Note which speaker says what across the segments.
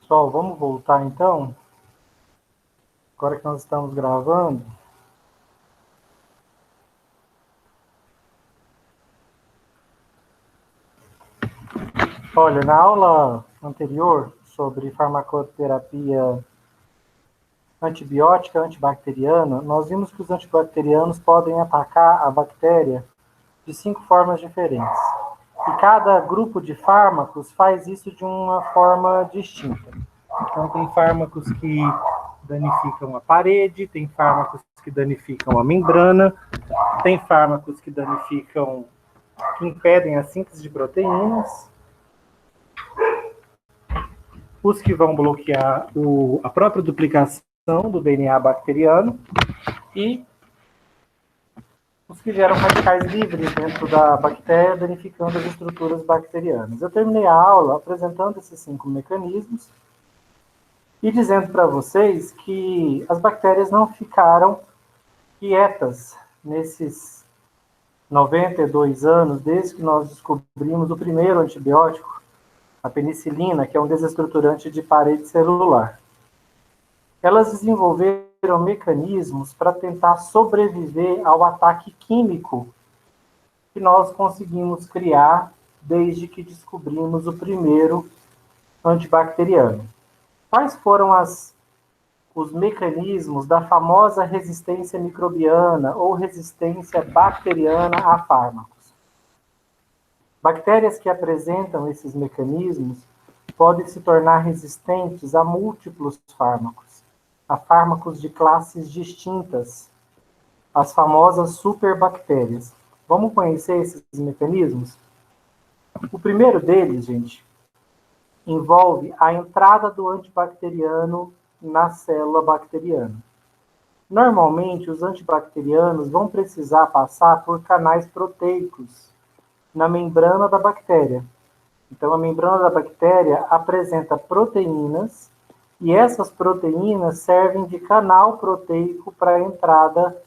Speaker 1: Pessoal, vamos voltar então? Agora que nós estamos gravando. Olha, na aula anterior sobre farmacoterapia antibiótica antibacteriana, nós vimos que os antibacterianos podem atacar a bactéria de 5 formas diferentes. E cada grupo de fármacos faz isso de uma forma distinta. Então, tem fármacos que danificam a parede, tem fármacos que danificam a membrana, tem fármacos que danificam, que impedem a síntese de proteínas, os que vão bloquear a própria duplicação do DNA bacteriano e os que geram radicais livres dentro da bactéria, danificando as estruturas bacterianas. Eu terminei a aula apresentando esses 5 mecanismos e dizendo para vocês que as bactérias não ficaram quietas nesses 92 anos, desde que nós descobrimos o primeiro antibiótico, a penicilina, que é um desestruturante de parede celular. Elas desenvolveram mecanismos para tentar sobreviver ao ataque químico que nós conseguimos criar desde que descobrimos o primeiro antibacteriano. Quais foram os mecanismos da famosa resistência microbiana ou resistência bacteriana a fármacos? Bactérias que apresentam esses mecanismos podem se tornar resistentes a múltiplos fármacos, a fármacos de classes distintas, as famosas superbactérias. Vamos conhecer esses mecanismos? O primeiro deles, gente, envolve a entrada do antibacteriano na célula bacteriana. Normalmente, os antibacterianos vão precisar passar por canais proteicos na membrana da bactéria. Então, a membrana da bactéria apresenta proteínas e essas proteínas servem de canal proteico para a entrada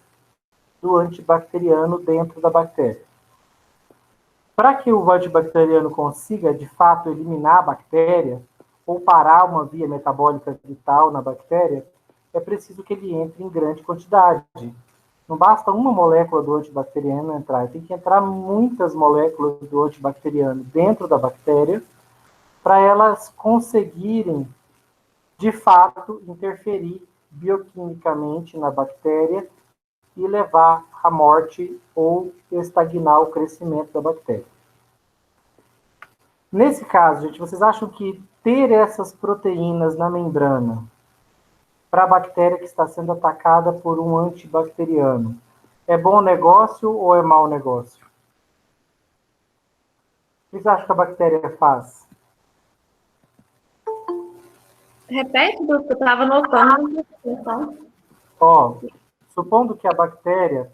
Speaker 1: do antibacteriano dentro da bactéria. Para que o antibacteriano consiga, de fato, eliminar a bactéria ou parar uma via metabólica vital na bactéria, é preciso que ele entre em grande quantidade. Não basta uma molécula do antibacteriano entrar, tem que entrar muitas moléculas do antibacteriano dentro da bactéria para elas conseguirem, de fato, interferir bioquimicamente na bactéria e levar à morte ou estagnar o crescimento da bactéria. Nesse caso, gente, vocês acham que ter essas proteínas na membrana para a bactéria que está sendo atacada por um antibacteriano é bom negócio ou é mau negócio? O que vocês acham que a bactéria faz?
Speaker 2: Repete, eu estava notando.
Speaker 1: Supondo que a bactéria,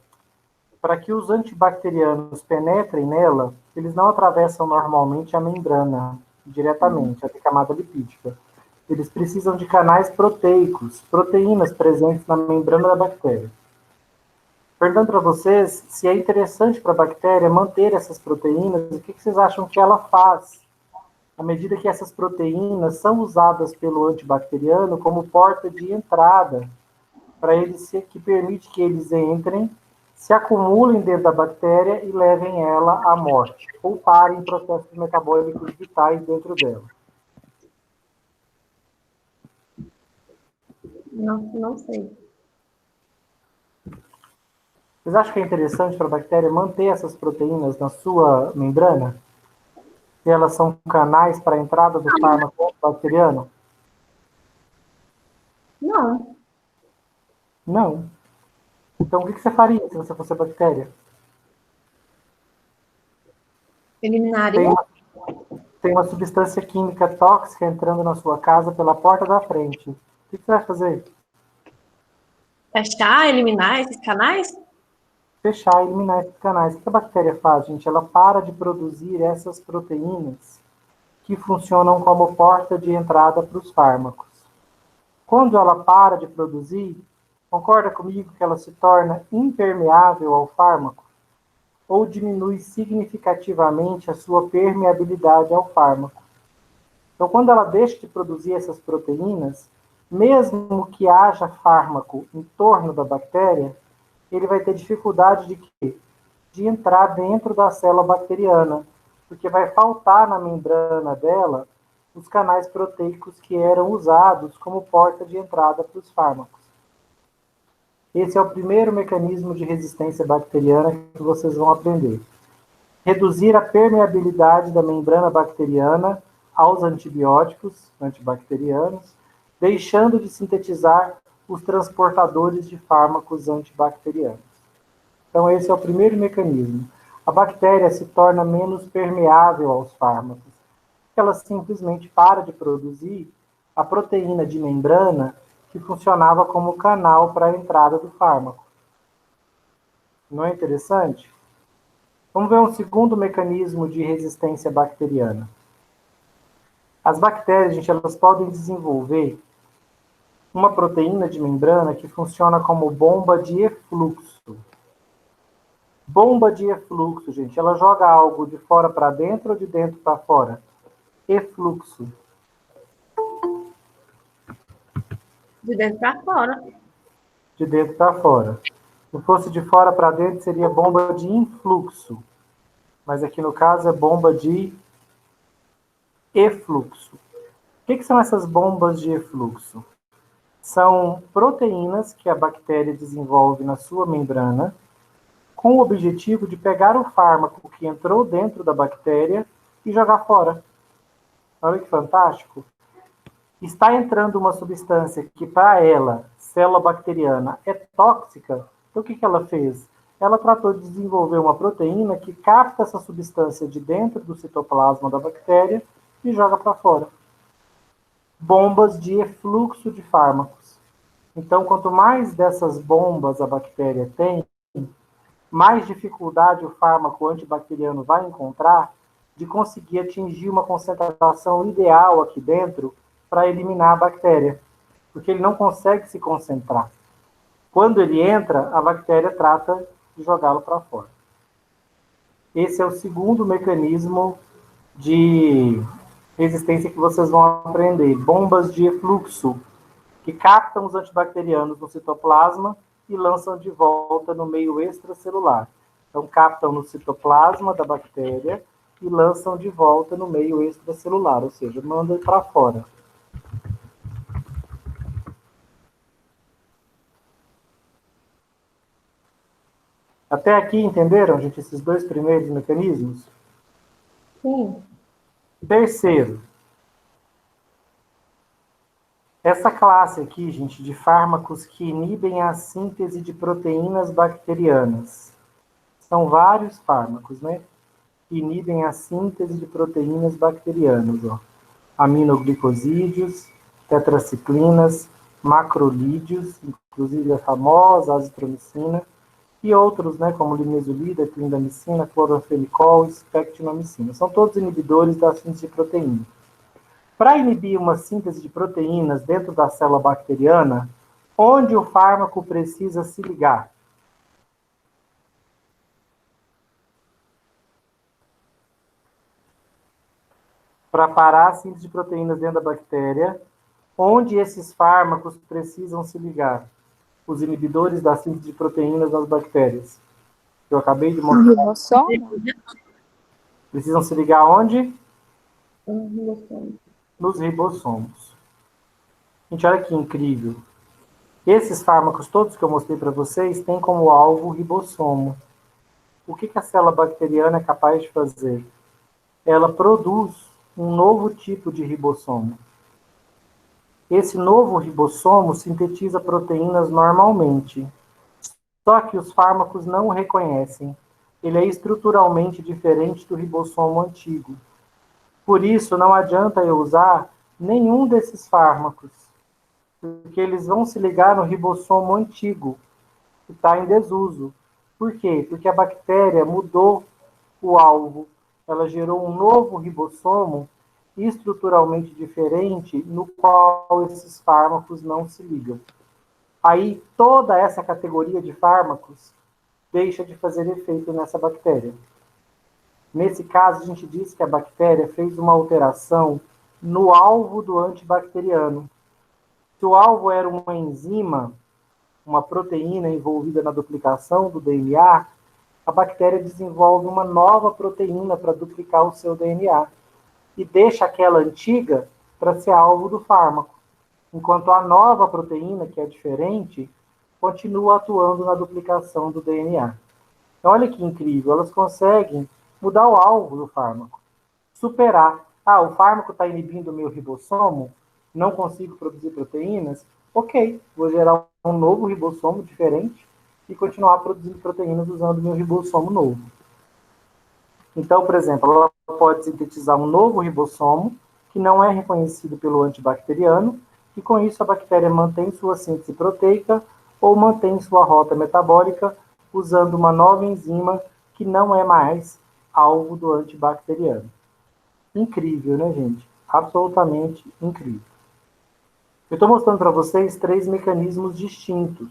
Speaker 1: para que os antibacterianos penetrem nela, eles não atravessam normalmente a membrana diretamente, a camada lipídica. Eles precisam de canais proteicos, proteínas presentes na membrana da bactéria. Perguntando para vocês se é interessante para a bactéria manter essas proteínas, o que vocês acham que ela faz à medida que essas proteínas são usadas pelo antibacteriano como porta de entrada para eles, que permite que eles entrem, se acumulem dentro da bactéria e levem ela à morte, ou parem processos metabólicos vitais dentro dela.
Speaker 2: Não sei.
Speaker 1: Vocês acham que é interessante para a bactéria manter essas proteínas na sua membrana? Que elas são canais para a entrada do fármaco bacteriano?
Speaker 2: Não.
Speaker 1: Não. Então, o que você faria se você fosse a bactéria?
Speaker 2: Eliminaria?
Speaker 1: Tem uma substância química tóxica entrando na sua casa pela porta da frente. O que você vai fazer?
Speaker 2: Fechar, eliminar esses canais?
Speaker 1: Fechar e eliminar esses canais. O que a bactéria faz, gente? Ela para de produzir essas proteínas que funcionam como porta de entrada para os fármacos. Quando ela para de produzir, concorda comigo que ela se torna impermeável ao fármaco? Ou diminui significativamente a sua permeabilidade ao fármaco. Então, quando ela deixa de produzir essas proteínas, mesmo que haja fármaco em torno da bactéria, ele vai ter dificuldade de quê? De entrar dentro da célula bacteriana, porque vai faltar na membrana dela os canais proteicos que eram usados como porta de entrada para os fármacos. Esse é o primeiro mecanismo de resistência bacteriana que vocês vão aprender. Reduzir a permeabilidade da membrana bacteriana aos antibióticos antibacterianos, deixando de sintetizar os transportadores de fármacos antibacterianos. Então, esse é o primeiro mecanismo. A bactéria se torna menos permeável aos fármacos. Ela simplesmente para de produzir a proteína de membrana que funcionava como canal para a entrada do fármaco. Não é interessante? Vamos ver um segundo mecanismo de resistência bacteriana. As bactérias, gente, elas podem desenvolver uma proteína de membrana que funciona como bomba de efluxo. Bomba de efluxo, gente, ela joga algo de fora para dentro ou de dentro para fora? Efluxo.
Speaker 2: De dentro para fora.
Speaker 1: De dentro para fora. Se fosse de fora para dentro, seria bomba de influxo. Mas aqui no caso é bomba de efluxo. O que são essas bombas de efluxo? São proteínas que a bactéria desenvolve na sua membrana com o objetivo de pegar o fármaco que entrou dentro da bactéria e jogar fora. Olha que fantástico. Está entrando uma substância que, para ela, célula bacteriana, é tóxica. Então, o que ela fez? Ela tratou de desenvolver uma proteína que capta essa substância de dentro do citoplasma da bactéria e joga para fora. Bombas de efluxo de fármacos. Então, quanto mais dessas bombas a bactéria tem, mais dificuldade o fármaco antibacteriano vai encontrar de conseguir atingir uma concentração ideal aqui dentro para eliminar a bactéria, porque ele não consegue se concentrar. Quando ele entra, a bactéria trata de jogá-lo para fora. Esse é o segundo mecanismo de resistência que vocês vão aprender. Bombas de efluxo, que captam os antibacterianos no citoplasma e lançam de volta no meio extracelular. Então, captam no citoplasma da bactéria e lançam de volta no meio extracelular, ou seja, mandam para fora. Até aqui, entenderam, gente, esses dois primeiros mecanismos?
Speaker 2: Sim.
Speaker 1: Terceiro, essa classe aqui, gente, de fármacos que inibem a síntese de proteínas bacterianas. São vários fármacos, né? Que inibem a síntese de proteínas bacterianas, ó. Aminoglicosídeos, tetraciclinas, macrolídeos, inclusive a famosa azitromicina, e outros, né, como linezolida, clindamicina, clorofenicol e spectinomicina. São todos inibidores da síntese de proteína. Para inibir uma síntese de proteínas dentro da célula bacteriana, onde o fármaco precisa se ligar? Para parar a síntese de proteínas dentro da bactéria, onde esses fármacos precisam se ligar? Os inibidores da síntese de proteínas nas bactérias. Eu acabei de mostrar.
Speaker 3: Ribossomo?
Speaker 1: Precisam se ligar onde?
Speaker 2: Ribossomo.
Speaker 1: Nos ribossomos. Gente, olha que incrível. Esses fármacos todos que eu mostrei para vocês têm como alvo o ribossomo. O que a célula bacteriana é capaz de fazer? Ela produz um novo tipo de ribossomo. Esse novo ribossomo sintetiza proteínas normalmente. Só que os fármacos não o reconhecem. Ele é estruturalmente diferente do ribossomo antigo. Por isso, não adianta eu usar nenhum desses fármacos, porque eles vão se ligar no ribossomo antigo, que está em desuso. Por quê? Porque a bactéria mudou o alvo. Ela gerou um novo ribossomo estruturalmente diferente, no qual esses fármacos não se ligam. Aí, toda essa categoria de fármacos deixa de fazer efeito nessa bactéria. Nesse caso, a gente diz que a bactéria fez uma alteração no alvo do antibacteriano. Se o alvo era uma enzima, uma proteína envolvida na duplicação do DNA, a bactéria desenvolve uma nova proteína para duplicar o seu DNA e deixa aquela antiga para ser alvo do fármaco, enquanto a nova proteína, que é diferente, continua atuando na duplicação do DNA. Então, olha que incrível, elas conseguem mudar o alvo do fármaco, superar. Ah, o fármaco está inibindo o meu ribossomo, não consigo produzir proteínas, ok, vou gerar um novo ribossomo diferente e continuar produzindo proteínas usando o meu ribossomo novo. Então, por exemplo, ela pode sintetizar um novo ribossomo que não é reconhecido pelo antibacteriano, e com isso a bactéria mantém sua síntese proteica ou mantém sua rota metabólica usando uma nova enzima que não é mais alvo do antibacteriano. Incrível, né, gente? Absolutamente incrível. Eu estou mostrando para vocês 3 mecanismos distintos.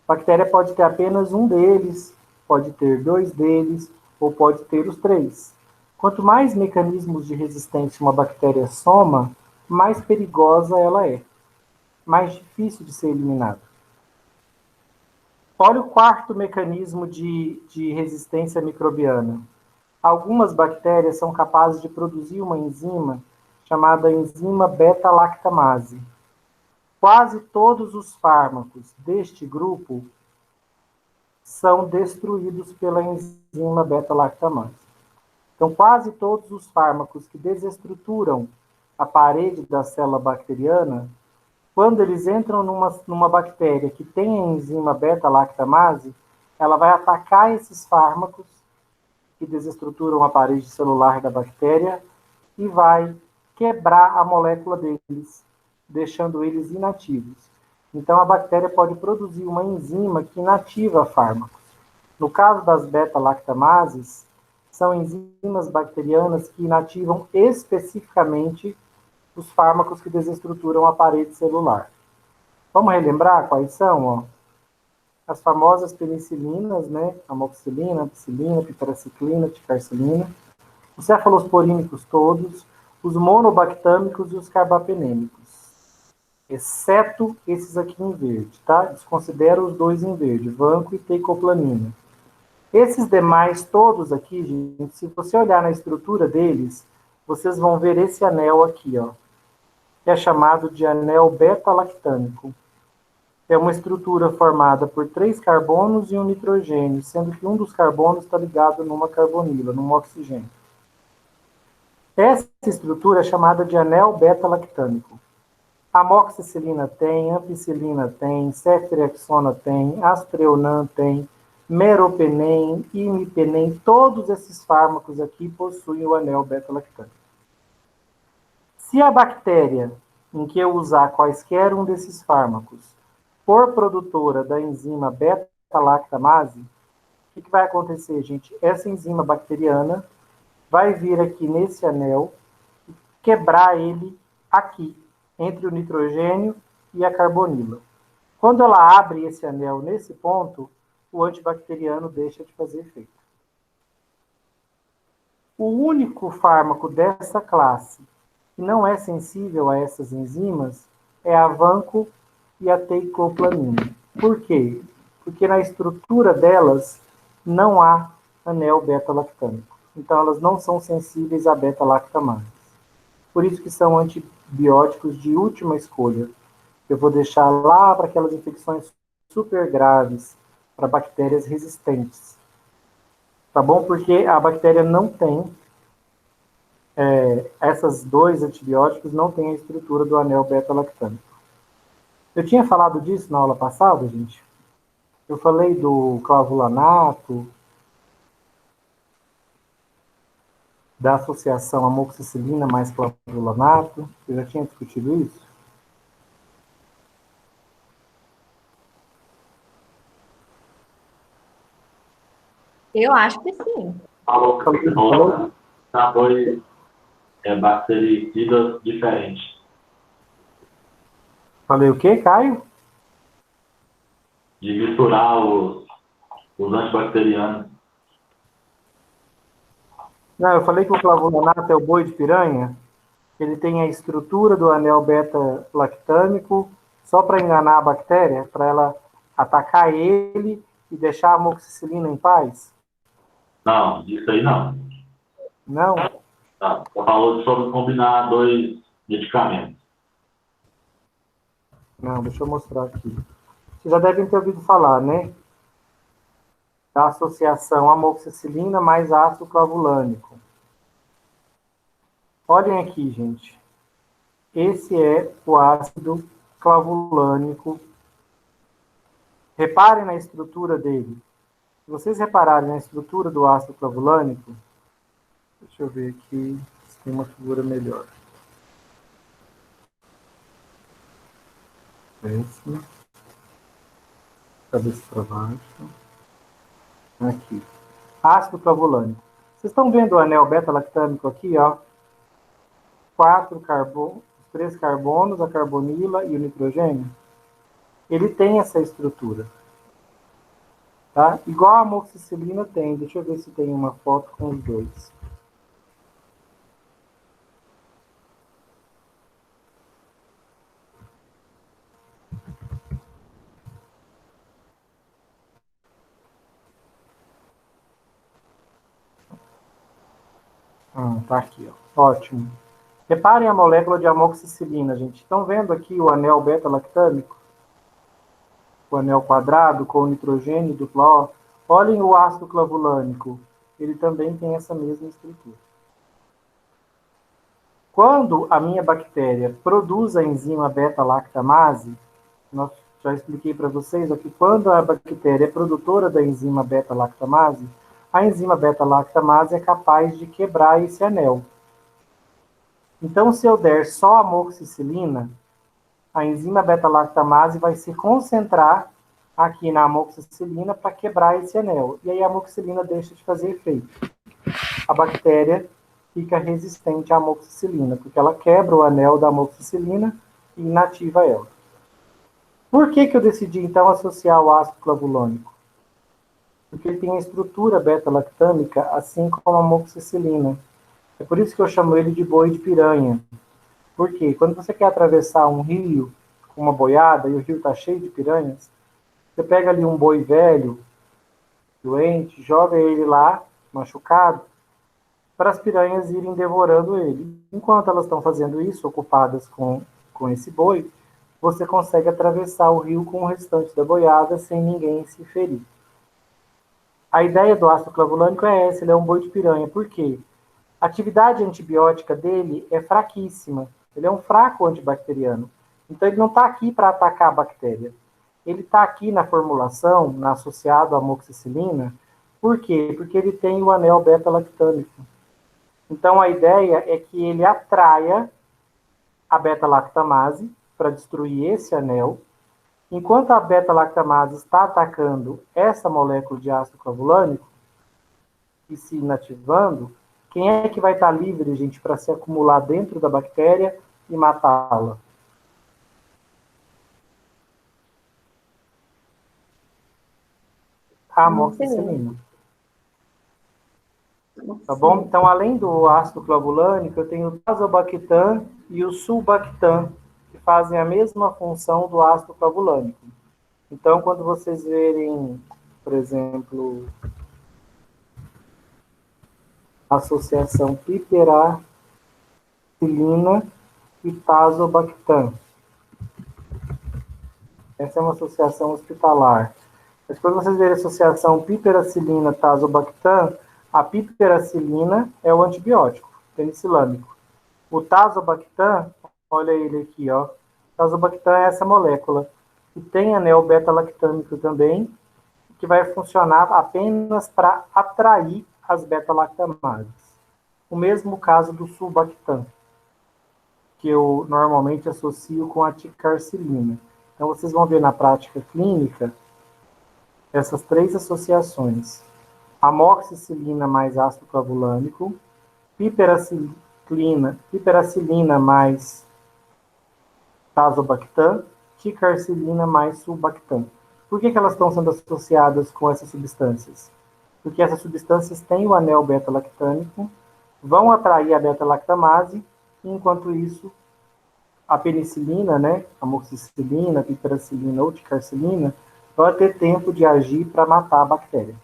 Speaker 1: A bactéria pode ter apenas um deles, pode ter 2 deles, ou pode ter os 3. Quanto mais mecanismos de resistência uma bactéria soma, mais perigosa ela é, mais difícil de ser eliminada. Olha o quarto mecanismo de resistência microbiana. Algumas bactérias são capazes de produzir uma enzima chamada enzima beta-lactamase. Quase todos os fármacos deste grupo são destruídos pela enzima beta-lactamase. Então, quase todos os fármacos que desestruturam a parede da célula bacteriana, quando eles entram numa bactéria que tem a enzima beta-lactamase, ela vai atacar esses fármacos que desestruturam a parede celular da bactéria e vai quebrar a molécula deles, deixando eles inativos. Então, a bactéria pode produzir uma enzima que inativa fármacos. No caso das beta-lactamases, são enzimas bacterianas que inativam especificamente os fármacos que desestruturam a parede celular. Vamos relembrar quais são? Ó? As famosas penicilinas, né? Amoxicilina, ampicilina, piperaciclina, ticarcilina, os cefalosporínicos todos, os monobactâmicos e os carbapenêmicos. Exceto esses aqui em verde, tá? Desconsidera os 2 em verde, vanco e teicoplanina. Esses demais todos aqui, gente, se você olhar na estrutura deles, vocês vão ver esse anel aqui, ó, que é chamado de anel beta-lactâmico. É uma estrutura formada por 3 carbonos e um nitrogênio, sendo que um dos carbonos está ligado numa carbonila, num oxigênio. Essa estrutura é chamada de anel beta-lactâmico. Amoxicilina tem, ampicilina tem, ceftriaxona tem, astreonan tem, meropenem, imipenem, todos esses fármacos aqui possuem o anel beta-lactâmico. Se a bactéria em que eu usar quaisquer um desses fármacos for produtora da enzima beta-lactamase, o que vai acontecer, gente? Essa enzima bacteriana vai vir aqui nesse anel e quebrar ele aqui, entre o nitrogênio e a carbonila. Quando ela abre esse anel nesse ponto, o antibacteriano deixa de fazer efeito. O único fármaco dessa classe que não é sensível a essas enzimas é a vanco e a teicoplanina. Por quê? Porque na estrutura delas não há anel beta-lactâmico. Então, elas não são sensíveis à beta-lactamase. Por isso que são antibióticos de última escolha. Eu vou deixar lá para aquelas infecções super graves, para bactérias resistentes. Tá bom? Porque a bactéria não tem, esses 2 antibióticos não têm a estrutura do anel beta-lactâmico. Eu tinha falado disso na aula passada, gente. Eu falei do clavulanato, da associação amoxicilina mais clavulanato. Eu já tinha discutido isso?
Speaker 2: Eu acho que sim.
Speaker 3: Falou sabores bactericidas diferentes.
Speaker 1: Falei o quê, Caio?
Speaker 3: De misturar os antibacterianos.
Speaker 1: Não, eu falei que o clavulanato é o boi de piranha. Ele tem a estrutura do anel beta-lactâmico só para enganar a bactéria, para ela atacar ele e deixar a amoxicilina em paz?
Speaker 3: Não, isso aí não.
Speaker 1: Não?
Speaker 3: Tá. Você falou sobre combinar dois medicamentos.
Speaker 1: Não, deixa eu mostrar aqui. Vocês já devem ter ouvido falar, né? Da associação amoxicilina mais ácido clavulânico. Olhem aqui, gente. Esse é o ácido clavulânico. Reparem na estrutura dele. Se vocês repararem na estrutura do ácido clavulânico, deixa eu ver aqui se tem uma figura melhor. Esse. Cabeça para baixo. Aqui. Ácido clavulânico. Vocês estão vendo o anel beta-lactâmico aqui, ó? 3 carbonos, a carbonila e o nitrogênio. Ele tem essa estrutura. Tá? Igual a amoxicilina tem. Deixa eu ver se tem uma foto com os dois. Tá aqui, ó. Ótimo. Reparem a molécula de amoxicilina, gente. Estão vendo aqui o anel beta-lactâmico? O anel quadrado com o nitrogênio duplo O. Olhem o ácido clavulânico. Ele também tem essa mesma estrutura. Quando a minha bactéria produz a enzima beta-lactamase, nós já expliquei para vocês aqui, quando a bactéria é produtora da enzima beta-lactamase, a enzima beta-lactamase é capaz de quebrar esse anel. Então, se eu der só amoxicilina, a enzima beta-lactamase vai se concentrar aqui na amoxicilina para quebrar esse anel. E aí a amoxicilina deixa de fazer efeito. A bactéria fica resistente à amoxicilina, porque ela quebra o anel da amoxicilina e inativa ela. Por que eu decidi, então, associar o ácido clavulônico? Porque ele tem a estrutura beta-lactâmica, assim como a amoxicilina. É por isso que eu chamo ele de boi de piranha. Por quê? Quando você quer atravessar um rio com uma boiada e o rio está cheio de piranhas, você pega ali um boi velho, doente, joga ele lá, machucado, para as piranhas irem devorando ele. Enquanto elas estão fazendo isso, ocupadas com esse boi, você consegue atravessar o rio com o restante da boiada sem ninguém se ferir. A ideia do ácido clavulânico é essa, ele é um boi de piranha. Por quê? A atividade antibiótica dele é fraquíssima. Ele é um fraco antibacteriano. Então, ele não está aqui para atacar a bactéria. Ele está aqui na formulação, associado à amoxicilina. Por quê? Porque ele tem o anel beta-lactâmico. Então, a ideia é que ele atraia a beta-lactamase para destruir esse anel. Enquanto a beta-lactamase está atacando essa molécula de ácido clavulânico e se inativando, quem é que vai estar livre, gente, para se acumular dentro da bactéria e matá-la? A amoxicilina. Tá bom? Então, além do ácido clavulânico, eu tenho o tazobactam e o sulbactam, que fazem a mesma função do ácido clavulânico. Então, quando vocês verem, por exemplo, a associação piperacilina e tazobactam. Essa é uma associação hospitalar. Mas quando vocês verem a associação piperacilina-tazobactam, a piperacilina é o antibiótico penicilâmico. O tazobactam, olha ele aqui, ó. Tazobactam é essa molécula que tem anel beta-lactâmico também, que vai funcionar apenas para atrair as beta-lactamases. O mesmo caso do sulbactam, que eu normalmente associo com a ticarcilina. Então, vocês vão ver na prática clínica essas 3 associações. Amoxicilina mais ácido clavulânico, piperacilina mais tazobactam, ticarcilina mais sulbactam. Por que elas estão sendo associadas com essas substâncias? Porque essas substâncias têm o anel beta-lactâmico, vão atrair a beta-lactamase Enquanto isso, a penicilina, né, amoxicilina, piperacilina ou ticarcilina, vai ter tempo de agir para matar a bactéria.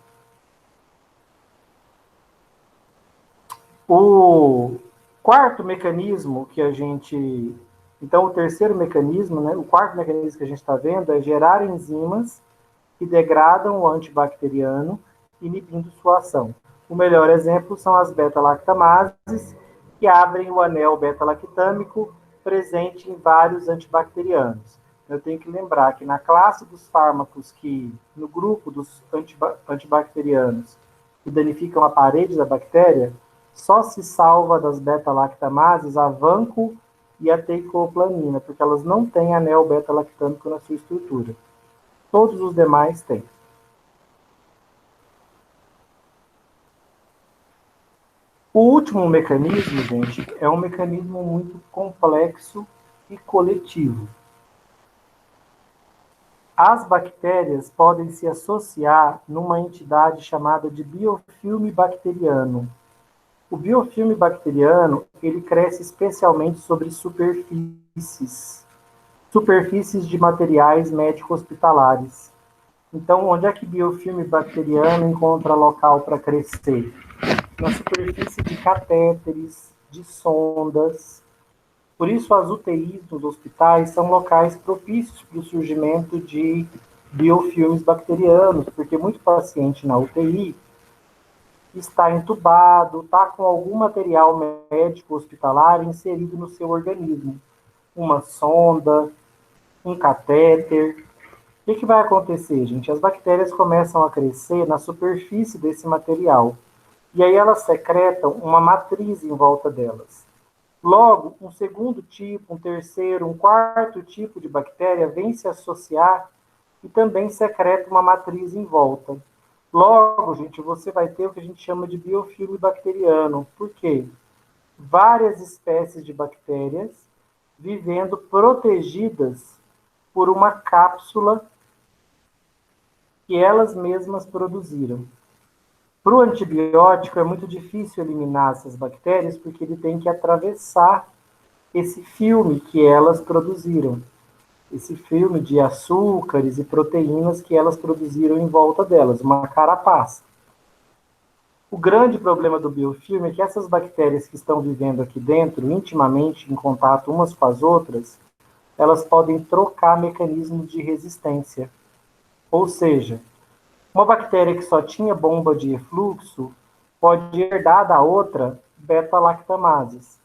Speaker 1: O quarto mecanismo que a gente... Então, o terceiro mecanismo, né, o quarto mecanismo que a gente está vendo é gerar enzimas que degradam o antibacteriano, inibindo sua ação. O melhor exemplo são as beta-lactamases, que abrem o anel beta-lactâmico presente em vários antibacterianos. Eu tenho que lembrar que na classe dos fármacos no grupo dos antibacterianos que danificam a parede da bactéria, só se salva das beta-lactamases a vanco e a teicoplanina, porque elas não têm anel beta-lactâmico na sua estrutura. Todos os demais têm. O último mecanismo, gente, é um mecanismo muito complexo e coletivo. As bactérias podem se associar numa entidade chamada de biofilme bacteriano. O biofilme bacteriano, ele cresce especialmente sobre superfícies de materiais médico-hospitalares. Então, onde é que biofilme bacteriano encontra local para crescer? Na superfície de catéteres, de sondas. Por isso, as UTIs dos hospitais são locais propícios para o surgimento de biofilmes bacterianos, porque muito paciente na UTI está entubado, está com algum material médico hospitalar inserido no seu organismo. Uma sonda, um catéter. O que vai acontecer, gente? As bactérias começam a crescer na superfície desse material. E aí elas secretam uma matriz em volta delas. Logo, um segundo tipo, um terceiro, um quarto tipo de bactéria vem se associar e também secreta uma matriz em volta. Logo, gente, você vai ter o que a gente chama de biofilme bacteriano. Por quê? Várias espécies de bactérias vivendo protegidas por uma cápsula que elas mesmas produziram. Para o antibiótico é muito difícil eliminar essas bactérias porque ele tem que atravessar esse filme que elas produziram, esse filme de açúcares e proteínas que elas produziram em volta delas, uma carapaça. O grande problema do biofilme é que essas bactérias que estão vivendo aqui dentro, intimamente em contato umas com as outras, elas podem trocar mecanismos de resistência. Ou seja, uma bactéria que só tinha bomba de efluxo pode herdar da outra beta-lactamases.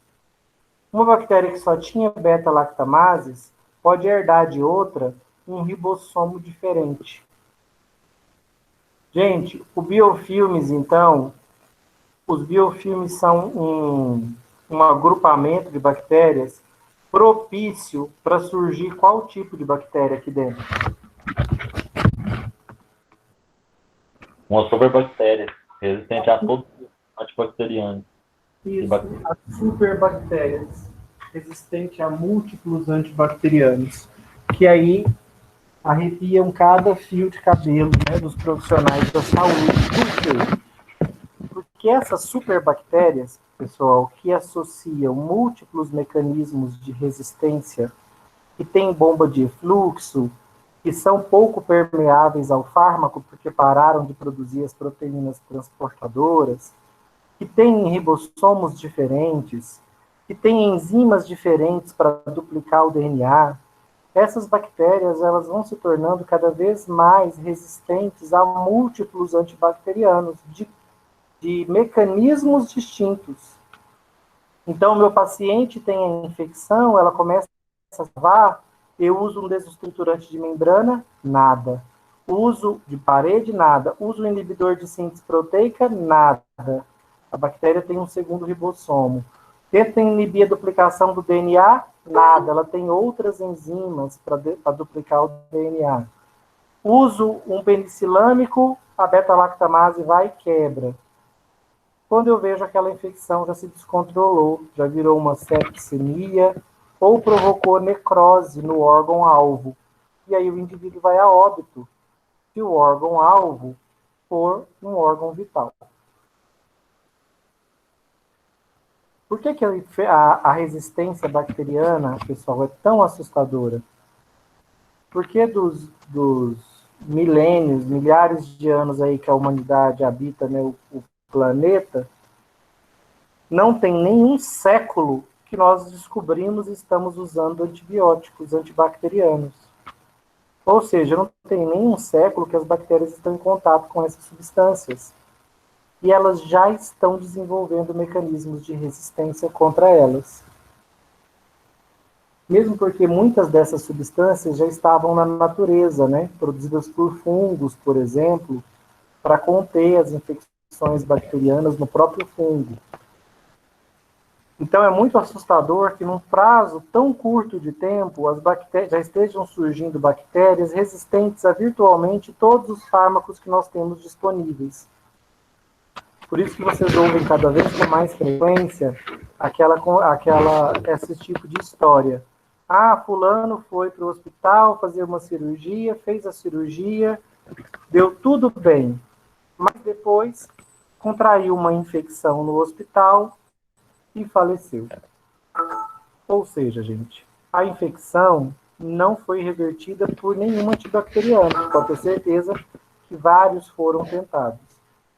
Speaker 1: Uma bactéria que só tinha beta-lactamases pode herdar de outra um ribossomo diferente. Gente, os biofilmes são um agrupamento de bactérias propício para surgir qual tipo de bactéria aqui dentro?
Speaker 3: Uma superbactéria, resistente a todos os antibacterianos.
Speaker 1: Isso, as superbactérias, resistente a múltiplos antibacterianos, que aí arrepiam cada fio de cabelo, né, dos profissionais da saúde. Por quê? Porque essas superbactérias, pessoal, que associam múltiplos mecanismos de resistência, que têm bomba de fluxo, que são pouco permeáveis ao fármaco porque pararam de produzir as proteínas transportadoras, que têm ribossomos diferentes, que têm enzimas diferentes para duplicar o DNA, essas bactérias elas vão se tornando cada vez mais resistentes a múltiplos antibacterianos de mecanismos distintos. Então, meu paciente tem a infecção, ela começa a salvar, eu uso um desestruturante de membrana, nada. Uso de parede, nada. Uso um inibidor de síntese proteica, nada. A bactéria tem um segundo ribossomo. Tenta inibir a duplicação do DNA, nada. Ela tem outras enzimas para duplicar o DNA. Uso um penicilâmico, a beta-lactamase vai e quebra. Quando eu vejo aquela infecção já se descontrolou, já virou uma septicemia ou provocou necrose no órgão-alvo. E aí o indivíduo vai a óbito, se o órgão-alvo for um órgão vital. Por que a resistência bacteriana, pessoal, é tão assustadora? Porque dos milênios, milhares de anos aí que a humanidade habita, né, o planeta, não tem nenhum século que nós descobrimos e estamos usando antibióticos antibacterianos. Ou seja, não tem nenhum século que as bactérias estão em contato com essas substâncias. E elas já estão desenvolvendo mecanismos de resistência contra elas. Mesmo porque muitas dessas substâncias já estavam na natureza, né? Produzidas por fungos, por exemplo, para conter as infecções bacterianas no próprio fungo. Então é muito assustador que num prazo tão curto de tempo as bactérias já estejam surgindo bactérias resistentes a virtualmente todos os fármacos que nós temos disponíveis. Por isso que vocês ouvem cada vez com mais frequência esse tipo de história. Ah, fulano foi para o hospital fazer uma cirurgia, fez a cirurgia, deu tudo bem, mas depois contraiu uma infecção no hospital e faleceu. Ou seja, gente, a infecção não foi revertida por nenhum antibacteriano. Pode ter certeza que vários foram tentados.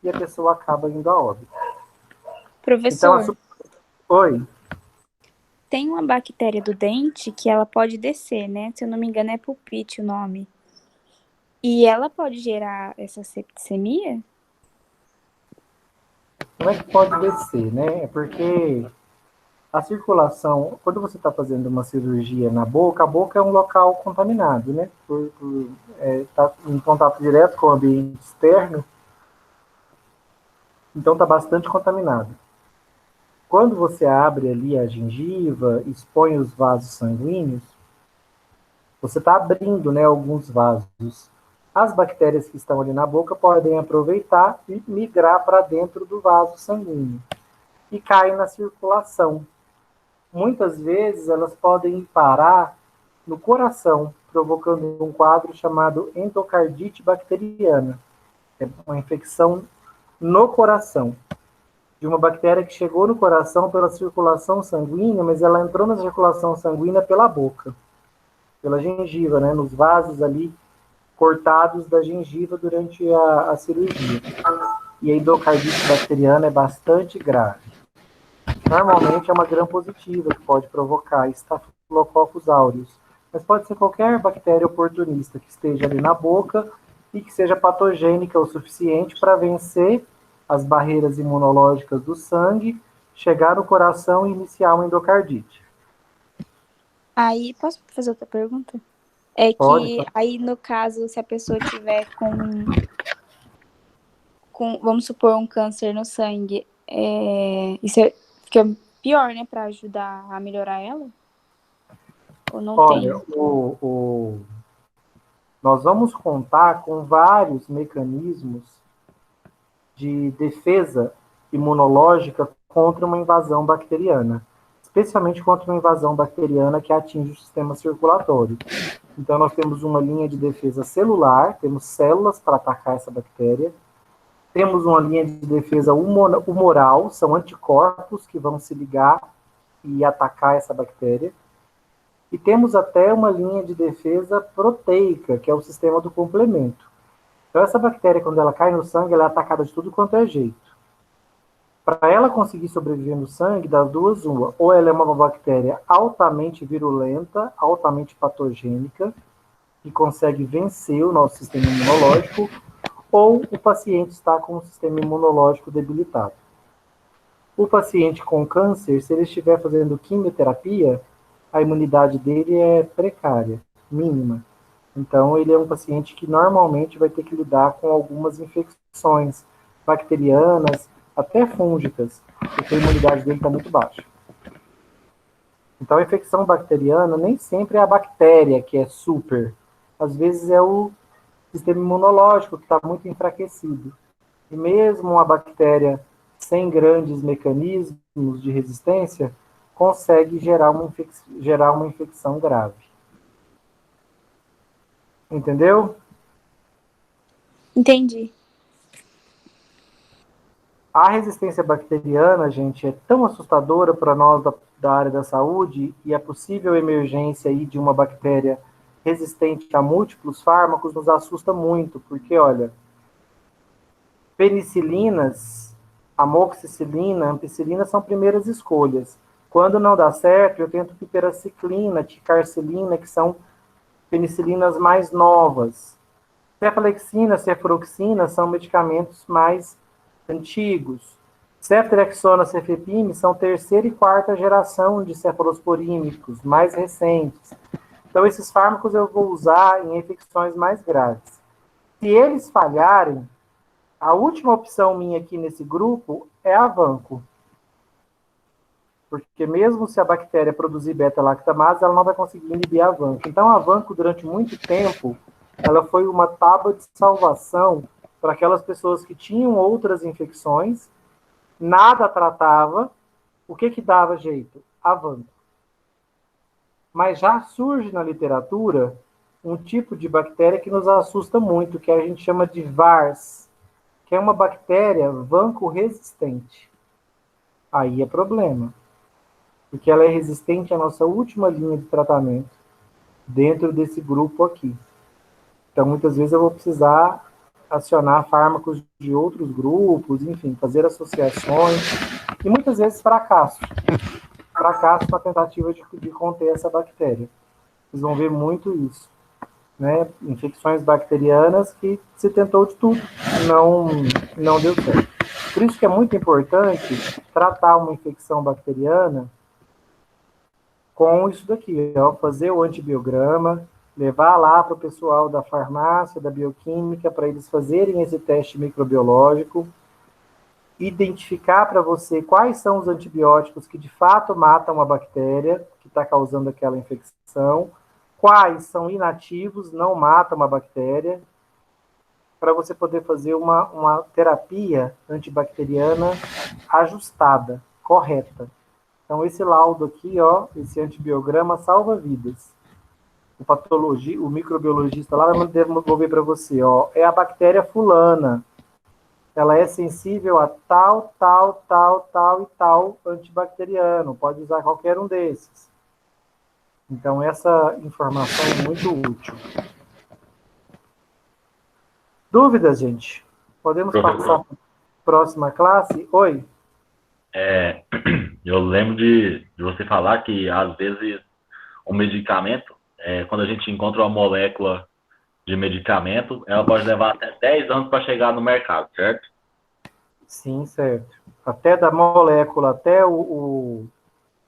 Speaker 1: E a pessoa acaba indo a óbito.
Speaker 4: Professor,
Speaker 1: Então, Oi.
Speaker 4: tem uma bactéria do dente que ela pode descer, né? Se eu não me engano, é pulpite o nome. E ela pode gerar essa septicemia?
Speaker 1: Como é que pode descer, né? É porque a circulação, quando você está fazendo uma cirurgia na boca, a boca é um local contaminado, né? Tá em contato direto com o ambiente externo, então está bastante contaminado. Quando você abre ali a gengiva, expõe os vasos sanguíneos, você está abrindo, né, alguns vasos. As bactérias que estão ali na boca podem aproveitar e migrar para dentro do vaso sanguíneo e caem na circulação. Muitas vezes elas podem parar no coração, provocando um quadro chamado endocardite bacteriana. É uma infecção no coração, de uma bactéria que chegou no coração pela circulação sanguínea, mas ela entrou na circulação sanguínea pela boca, pela gengiva, né, nos vasos ali cortados da gengiva durante a cirurgia. E a endocardite bacteriana é bastante grave. Normalmente é uma gram-positiva que pode provocar Staphylococcus aureus, mas pode ser qualquer bactéria oportunista que esteja ali na boca e que seja patogênica o suficiente para vencer as barreiras imunológicas do sangue, chegar no coração e iniciar uma endocardite.
Speaker 4: Aí, posso fazer outra pergunta? É
Speaker 1: Pode.
Speaker 4: que aí, no caso, se a pessoa tiver vamos supor, um câncer no sangue, isso fica pior, né, para ajudar a melhorar ela? Ou não
Speaker 1: Olha,
Speaker 4: tem?
Speaker 1: nós vamos contar com vários mecanismos de defesa imunológica contra uma invasão bacteriana, especialmente contra uma invasão bacteriana que atinge o sistema circulatório. Então, nós temos uma linha de defesa celular, temos células para atacar essa bactéria, temos uma linha de defesa humoral, são anticorpos que vão se ligar e atacar essa bactéria, e temos até uma linha de defesa proteica, que é o sistema do complemento. Então, essa bactéria, quando ela cai no sangue, ela é atacada de tudo quanto é jeito. Para ela conseguir sobreviver no sangue, das duas, uma. Ou ela é uma bactéria altamente virulenta, altamente patogênica, que consegue vencer o nosso sistema imunológico, ou o paciente está com o sistema imunológico debilitado. O paciente com câncer, se ele estiver fazendo quimioterapia, a imunidade dele é precária, mínima. Então, ele é um paciente que normalmente vai ter que lidar com algumas infecções bacterianas, até fúngicas, porque a imunidade dele está muito baixa. Então, a infecção bacteriana nem sempre é a bactéria que é super. Às vezes é o sistema imunológico que está muito enfraquecido. E mesmo uma bactéria sem grandes mecanismos de resistência consegue gerar uma infecção grave. Entendeu?
Speaker 4: Entendi.
Speaker 1: A resistência bacteriana, gente, é tão assustadora para nós da área da saúde, e a possível emergência aí de uma bactéria resistente a múltiplos fármacos nos assusta muito, porque, olha, penicilinas, amoxicilina, ampicilina são primeiras escolhas. Quando não dá certo, eu tento piperaciclina, ticarcilina, que são penicilinas mais novas. Cefalexina, cefuroxina são medicamentos mais antigos. Ceftriaxona, cefepime são terceira e quarta geração de cefalosporínicos, mais recentes. Então, esses fármacos eu vou usar em infecções mais graves. Se eles falharem, a última opção minha aqui nesse grupo é a vanco. Porque mesmo se a bactéria produzir beta-lactamase, ela não vai conseguir inibir a vanco. Então, a vanco, durante muito tempo, ela foi uma tábua de salvação para aquelas pessoas que tinham outras infecções, nada tratava. O que dava jeito? A vanco. Mas já surge na literatura um tipo de bactéria que nos assusta muito, que a gente chama de VARS, que é uma bactéria vanco-resistente. Aí é problema, porque ela é resistente à nossa última linha de tratamento dentro desse grupo aqui. Então, muitas vezes eu vou precisar acionar fármacos de outros grupos, enfim, fazer associações, e muitas vezes fracasso na tentativa de conter essa bactéria. Vocês vão ver muito isso, né? Infecções bacterianas que se tentou de tudo, não deu certo. Por isso que é muito importante tratar uma infecção bacteriana com isso daqui, ó, fazer o antibiograma, levar lá para o pessoal da farmácia, da bioquímica, para eles fazerem esse teste microbiológico, identificar para você quais são os antibióticos que de fato matam a bactéria que está causando aquela infecção, quais são inativos, não matam a bactéria, para você poder fazer uma terapia antibacteriana ajustada, correta. Então, esse laudo aqui, ó, esse antibiograma salva vidas. O microbiologista lá vai devolver para você, ó, é a bactéria fulana. Ela é sensível a tal e tal antibacteriano. Pode usar qualquer um desses. Então, essa informação é muito útil. Dúvidas, gente? Podemos passar para a próxima classe? Oi?
Speaker 3: Eu lembro de você falar que, às vezes, um medicamento, quando a gente encontra uma molécula de medicamento, ela pode levar até 10 anos para chegar no mercado, certo?
Speaker 1: Sim, certo. Até da molécula, até o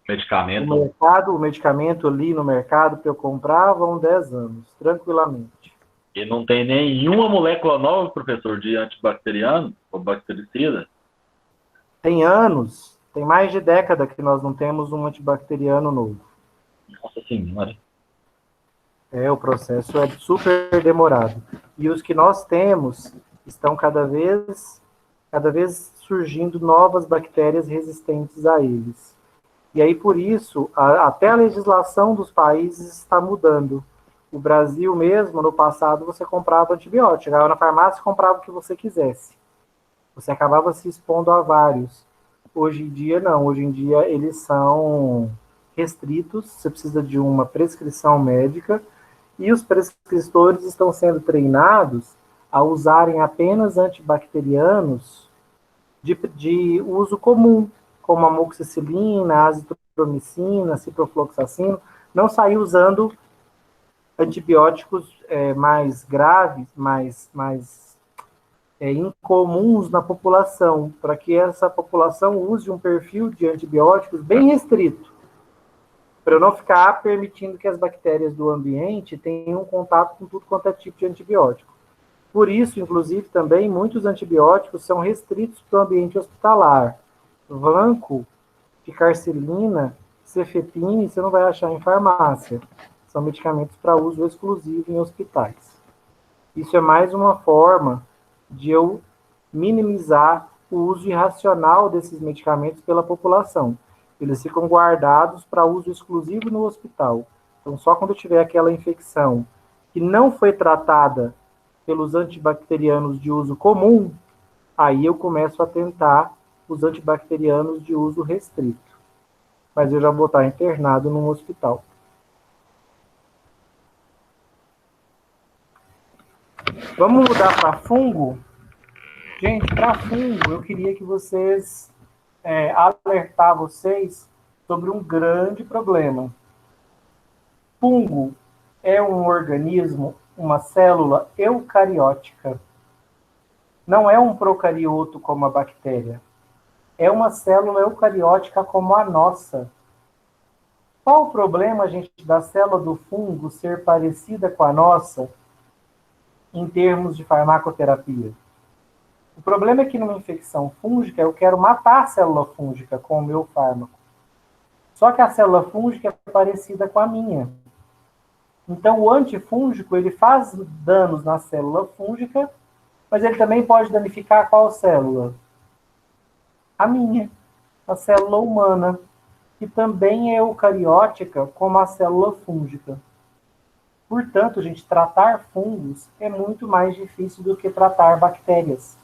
Speaker 3: medicamento.
Speaker 1: O medicamento ali no mercado para eu comprar vão 10 anos, tranquilamente.
Speaker 3: E não tem nenhuma molécula nova, professor, de antibacteriano ou bactericida?
Speaker 1: Tem anos, tem mais de década que nós não temos um antibacteriano novo.
Speaker 3: Nossa senhora.
Speaker 1: O processo é super demorado. E os que nós temos estão cada vez surgindo novas bactérias resistentes a eles. E aí, por isso, até a legislação dos países está mudando. O Brasil mesmo, no passado, você comprava antibiótico. Chegava na farmácia e comprava o que você quisesse. Você acabava se expondo a vários. Hoje em dia, não. Hoje em dia, eles são restritos. Você precisa de uma prescrição médica. E os prescritores estão sendo treinados a usarem apenas antibacterianos de uso comum, como amoxicilina, azitromicina, ciprofloxacino. Não sair usando antibióticos mais graves, mais incomuns na população, para que essa população use um perfil de antibióticos bem restrito, para eu não ficar permitindo que as bactérias do ambiente tenham contato com tudo quanto é tipo de antibiótico. Por isso, inclusive, também muitos antibióticos são restritos para o ambiente hospitalar. Vanco, picarcilina, cefepime, você não vai achar em farmácia. São medicamentos para uso exclusivo em hospitais. Isso é mais uma forma de eu minimizar o uso irracional desses medicamentos pela população. Eles ficam guardados para uso exclusivo no hospital. Então, só quando tiver aquela infecção que não foi tratada pelos antibacterianos de uso comum, aí eu começo a tentar os antibacterianos de uso restrito. Mas eu já vou estar internado num hospital. Vamos mudar para fungo? Gente, para fungo, eu queria que vocês alertar vocês sobre um grande problema. Fungo é um organismo, uma célula eucariótica. Não é um procarioto como a bactéria. É uma célula eucariótica como a nossa. Qual o problema, gente, da célula do fungo ser parecida com a nossa em termos de farmacoterapia? O problema é que numa infecção fúngica eu quero matar a célula fúngica com o meu fármaco. Só que a célula fúngica é parecida com a minha. Então o antifúngico ele faz danos na célula fúngica, mas ele também pode danificar qual célula? A minha, a célula humana, que também é eucariótica como a célula fúngica. Portanto, gente, tratar fungos é muito mais difícil do que tratar bactérias.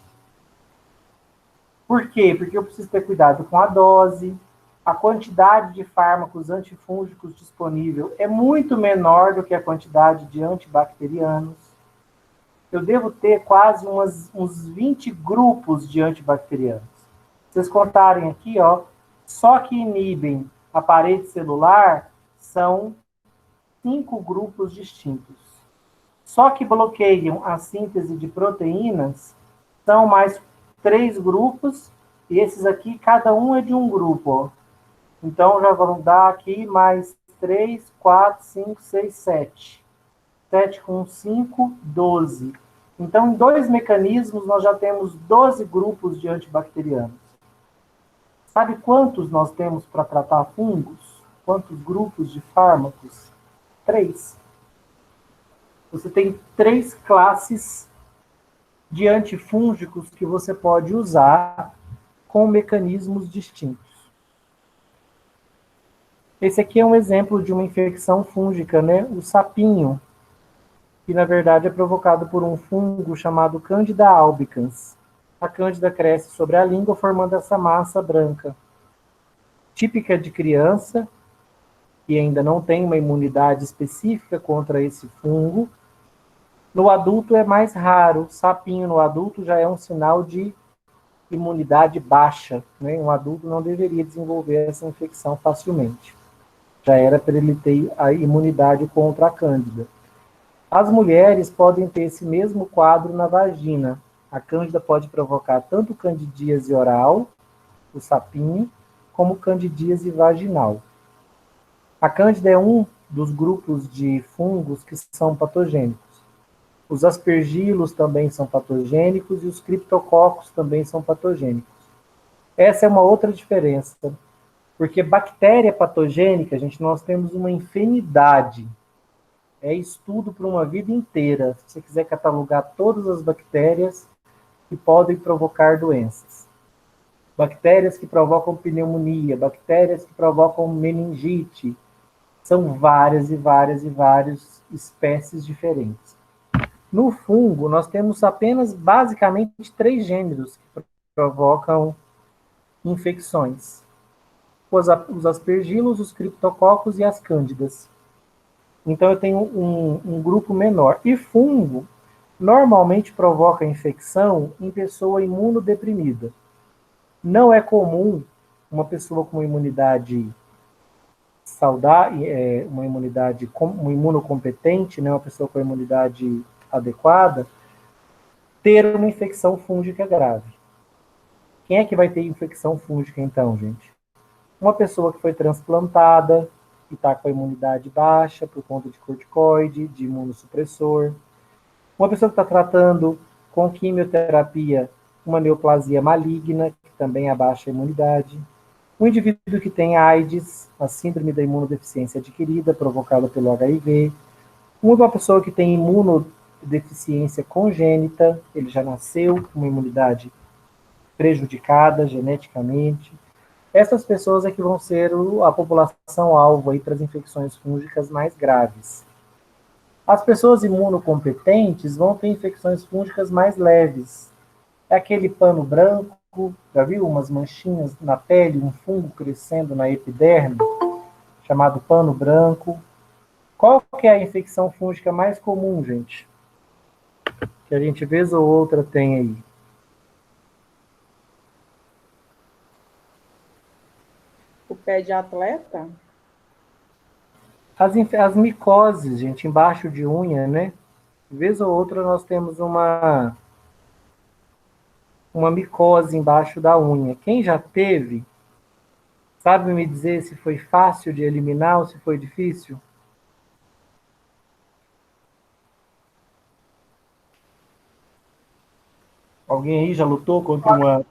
Speaker 1: Por quê? Porque eu preciso ter cuidado com a dose, a quantidade de fármacos antifúngicos disponível é muito menor do que a quantidade de antibacterianos. Eu devo ter quase uns 20 grupos de antibacterianos. Vocês contarem aqui, ó, só que inibem a parede celular são 5 grupos distintos. Só que bloqueiam a síntese de proteínas são mais 3 grupos, e esses aqui, cada um é de um grupo, ó. Então, já vão dar aqui mais 3, 4, 5, 6, 7. 7 com 5, 12. Então, em 2 mecanismos, nós já temos 12 grupos de antibacterianos. Sabe quantos nós temos para tratar fungos? Quantos grupos de fármacos? 3. Você tem 3 classes de antifúngicos que você pode usar com mecanismos distintos. Esse aqui é um exemplo de uma infecção fúngica, né? O sapinho, que na verdade é provocado por um fungo chamado Candida albicans. A cândida cresce sobre a língua formando essa massa branca. Típica de criança, que ainda não tem uma imunidade específica contra esse fungo. No adulto é mais raro. Sapinho no adulto já é um sinal de imunidade baixa, né? Um adulto não deveria desenvolver essa infecção facilmente. Já era para ele ter a imunidade contra a cândida. As mulheres podem ter esse mesmo quadro na vagina. A cândida pode provocar tanto candidíase oral, o sapinho, como candidíase vaginal. A cândida é um dos grupos de fungos que são patogênicos. Os aspergilos também são patogênicos e os criptococos também são patogênicos. Essa é uma outra diferença, porque bactéria patogênica, gente, nós temos uma infinidade. É estudo por uma vida inteira, se você quiser catalogar todas as bactérias que podem provocar doenças. Bactérias que provocam pneumonia, bactérias que provocam meningite. São várias e várias e várias espécies diferentes. No fungo, nós temos apenas, basicamente, 3 gêneros que provocam infecções. Os aspergilos, os criptococos e as cândidas. Então, eu tenho um grupo menor. E fungo, normalmente, provoca infecção em pessoa imunodeprimida. Não é comum uma pessoa com uma imunidade saudável, uma imunocompetente, né, uma pessoa com imunidade adequada, ter uma infecção fúngica grave. Quem é que vai ter infecção fúngica, então, gente? Uma pessoa que foi transplantada, que está com a imunidade baixa por conta de corticoide, de imunossupressor. Uma pessoa que está tratando com quimioterapia uma neoplasia maligna, que também abaixa a imunidade. Um indivíduo que tem AIDS, a síndrome da imunodeficiência adquirida, provocada pelo HIV. Uma pessoa que tem imunodeficiência congênita, ele já nasceu com uma imunidade prejudicada geneticamente. Essas pessoas é que vão ser a população-alvo para as infecções fúngicas mais graves. As pessoas imunocompetentes vão ter infecções fúngicas mais leves. É aquele pano branco, já viu umas manchinhas na pele, um fungo crescendo na epiderme, chamado pano branco. Qual que é a infecção fúngica mais comum, gente? Que a gente vez ou outra tem aí.
Speaker 5: O pé de atleta?
Speaker 1: As micoses, gente, embaixo de unha, né? De vez ou outra nós temos uma micose embaixo da unha. Quem já teve, sabe me dizer se foi fácil de eliminar ou se foi difícil? Alguém aí já lutou contra uma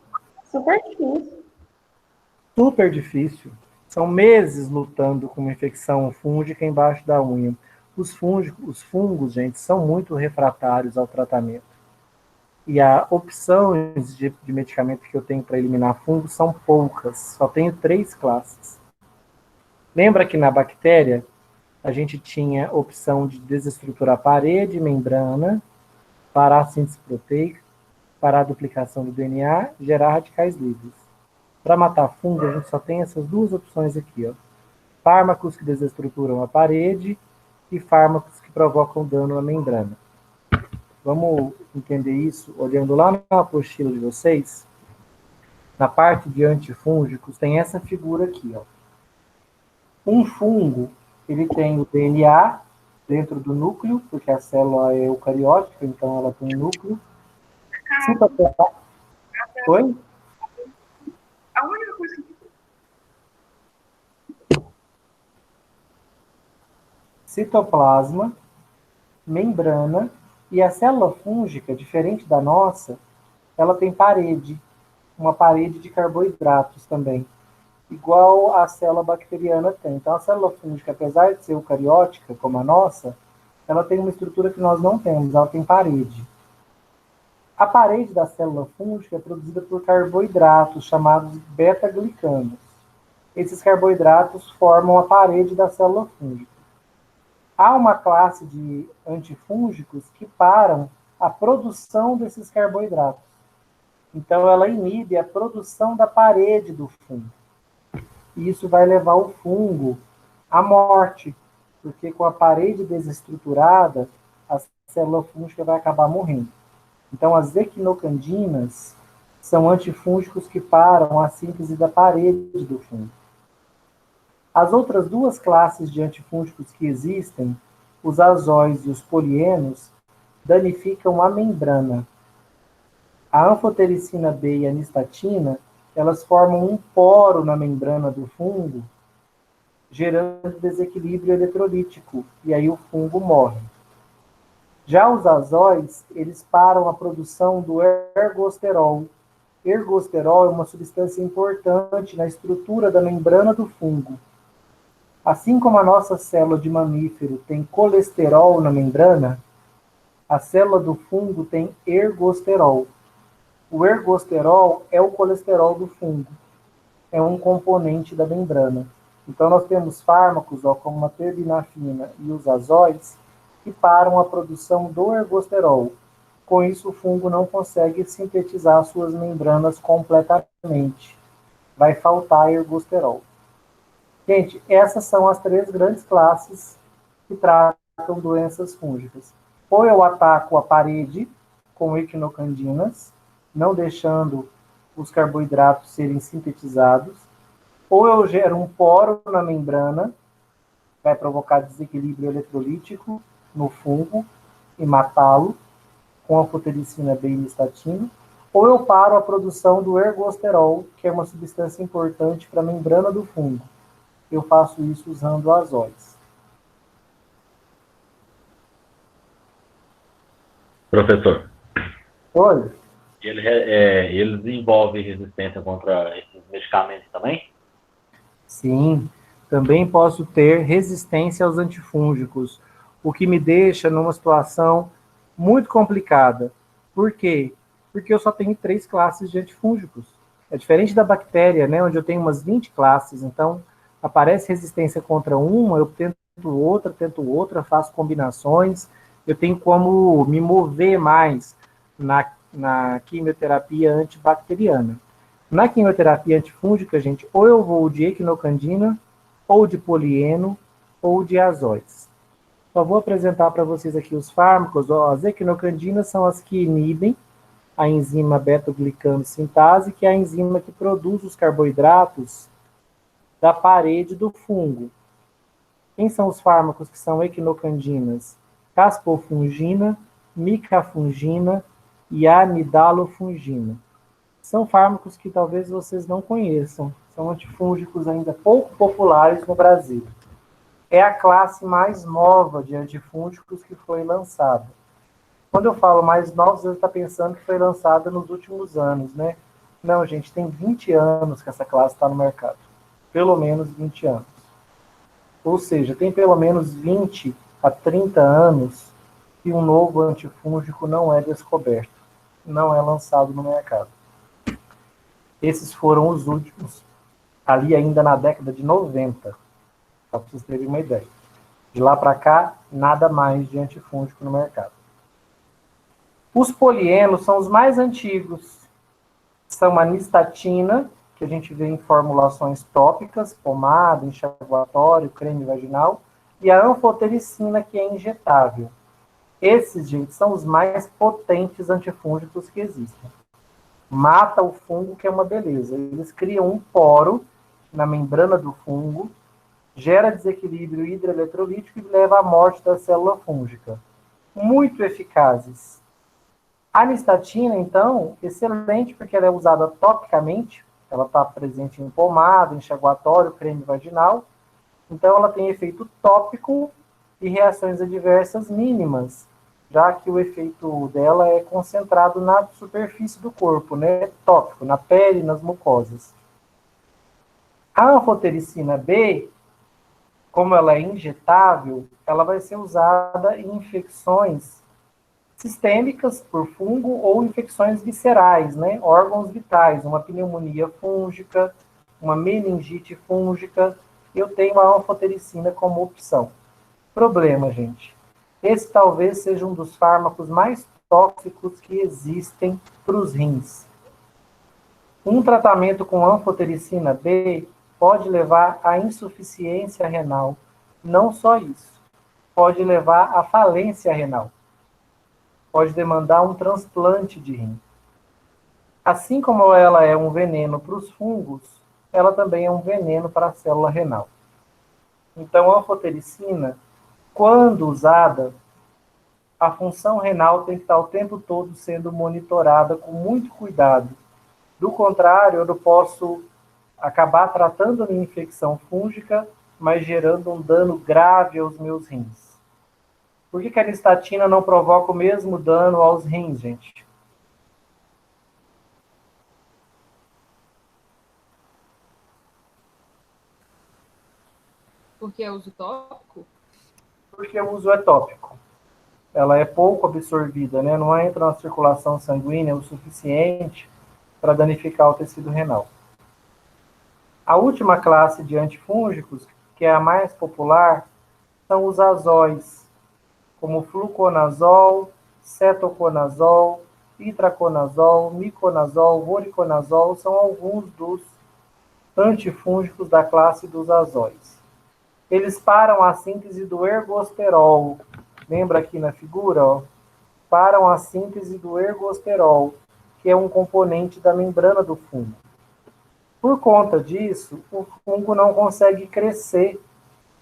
Speaker 2: Super difícil.
Speaker 1: super difícil? São meses lutando com uma infecção fúngica embaixo da unha. Os fungos, gente, são muito refratários ao tratamento. E as opções de medicamento que eu tenho para eliminar fungos são poucas. Só tenho 3 classes. Lembra que na bactéria a gente tinha opção de desestruturar parede, membrana, parar a síntese proteica, parar a duplicação do DNA, gerar radicais livres. Para matar fungo, a gente só tem essas 2 opções aqui, ó. Fármacos que desestruturam a parede e fármacos que provocam dano à membrana. Vamos entender isso olhando lá na apostila de vocês. Na parte de antifúngicos tem essa figura aqui, ó. Um fungo, ele tem o DNA dentro do núcleo, porque a célula é eucariótica, então ela tem núcleo. Oi?
Speaker 5: A única coisa que
Speaker 1: Citoplasma, membrana, e a célula fúngica, diferente da nossa, ela tem parede, uma parede de carboidratos também, igual a célula bacteriana tem. Então, a célula fúngica, apesar de ser eucariótica, como a nossa, ela tem uma estrutura que nós não temos, ela tem parede. A parede da célula fúngica é produzida por carboidratos, chamados beta-glicanos. Esses carboidratos formam a parede da célula fúngica. Há uma classe de antifúngicos que param a produção desses carboidratos. Então, ela inibe a produção da parede do fungo. E isso vai levar o fungo à morte, porque com a parede desestruturada, a célula fúngica vai acabar morrendo. Então, as equinocandinas são antifúngicos que param a síntese da parede do fungo. As outras 2 classes de antifúngicos que existem, os azóis e os polienos, danificam a membrana. A anfotericina B e a nistatina, elas formam um poro na membrana do fungo, gerando desequilíbrio eletrolítico, e aí o fungo morre. Já os azóis, eles param a produção do ergosterol. Ergosterol é uma substância importante na estrutura da membrana do fungo. Assim como a nossa célula de mamífero tem colesterol na membrana, a célula do fungo tem ergosterol. O ergosterol é o colesterol do fungo. É um componente da membrana. Então, nós temos fármacos, ó, como a terbinafina e os azóis, que param a produção do ergosterol. Com isso, o fungo não consegue sintetizar suas membranas completamente. Vai faltar ergosterol. Gente, essas são as 3 grandes classes que tratam doenças fúngicas. Ou eu ataco a parede com equinocandinas, não deixando os carboidratos serem sintetizados, ou eu gero um poro na membrana, vai provocar desequilíbrio eletrolítico no fungo e matá-lo com anfotericina B e nistatina, ou eu paro a produção do ergosterol, que é uma substância importante para a membrana do fungo. Eu faço isso usando azóis.
Speaker 3: Professor,
Speaker 1: Oi?
Speaker 3: ele desenvolve resistência contra esses medicamentos também?
Speaker 1: Sim, também posso ter resistência aos antifúngicos, o que me deixa numa situação muito complicada. Por quê? Porque eu só tenho 3 classes de antifúngicos. É diferente da bactéria, né, onde eu tenho umas 20 classes. Então, aparece resistência contra uma, eu tento outra, faço combinações. Eu tenho como me mover mais na quimioterapia antibacteriana. Na quimioterapia antifúngica, gente, ou eu vou de equinocandina, ou de polieno, ou de azóis. Só vou apresentar para vocês aqui os fármacos. Ó, as equinocandinas são as que inibem a enzima beta-glicano sintase, que é a enzima que produz os carboidratos da parede do fungo. Quem são os fármacos que são equinocandinas? Caspofungina, micafungina e amidalofungina. São fármacos que talvez vocês não conheçam. São antifúngicos ainda pouco populares no Brasil. É a classe mais nova de antifúngicos que foi lançada. Quando eu falo mais novos, você está pensando que foi lançada nos últimos anos, né? Não, gente, tem 20 anos que essa classe está no mercado. Pelo menos 20 anos. Ou seja, tem pelo menos 20 a 30 anos que um novo antifúngico não é descoberto, não é lançado no mercado. Esses foram os últimos, ali ainda na década de 90, para vocês terem uma ideia. De lá para cá, nada mais de antifúngico no mercado. Os polienos são os mais antigos. São a nistatina, que a gente vê em formulações tópicas, pomada, enxaguatório, creme vaginal, e a anfotericina, que é injetável. Esses, gente, são os mais potentes antifúngicos que existem. Mata o fungo, que é uma beleza. Eles criam um poro na membrana do fungo, gera desequilíbrio hidroeletrolítico e leva à morte da célula fúngica. Muito eficazes. A nistatina, então, excelente porque ela é usada topicamente, ela está presente em pomada, enxaguatório, creme vaginal, então ela tem efeito tópico e reações adversas mínimas, já que o efeito dela é concentrado na superfície do corpo, né, tópico, na pele, nas mucosas. A anfotericina B, como ela é injetável, ela vai ser usada em infecções sistêmicas por fungo ou infecções viscerais, né? Órgãos vitais, uma pneumonia fúngica, uma meningite fúngica. Eu tenho a anfotericina como opção. Problema, gente. Esse talvez seja um dos fármacos mais tóxicos que existem para os rins. Um tratamento com anfotericina B pode levar à insuficiência renal. Não só isso. Pode levar à falência renal. Pode demandar um transplante de rim. Assim como ela é um veneno para os fungos, ela também é um veneno para a célula renal. Então, a anfotericina, quando usada, a função renal tem que estar o tempo todo sendo monitorada com muito cuidado. Do contrário, eu posso acabar tratando a minha infecção fúngica, mas gerando um dano grave aos meus rins. Por que a nistatina não provoca o mesmo dano aos rins, gente?
Speaker 5: Porque é uso tópico?
Speaker 1: Porque o uso é tópico. Ela é pouco absorvida, né? Não entra na circulação sanguínea o suficiente para danificar o tecido renal. A última classe de antifúngicos, que é a mais popular, são os azóis, como fluconazol, cetoconazol, itraconazol, miconazol, voriconazol, são alguns dos antifúngicos da classe dos azóis. Eles param a síntese do ergosterol. Lembra aqui na figura? Ó? Param a síntese do ergosterol, que é um componente da membrana do fungo. Por conta disso, o fungo não consegue crescer,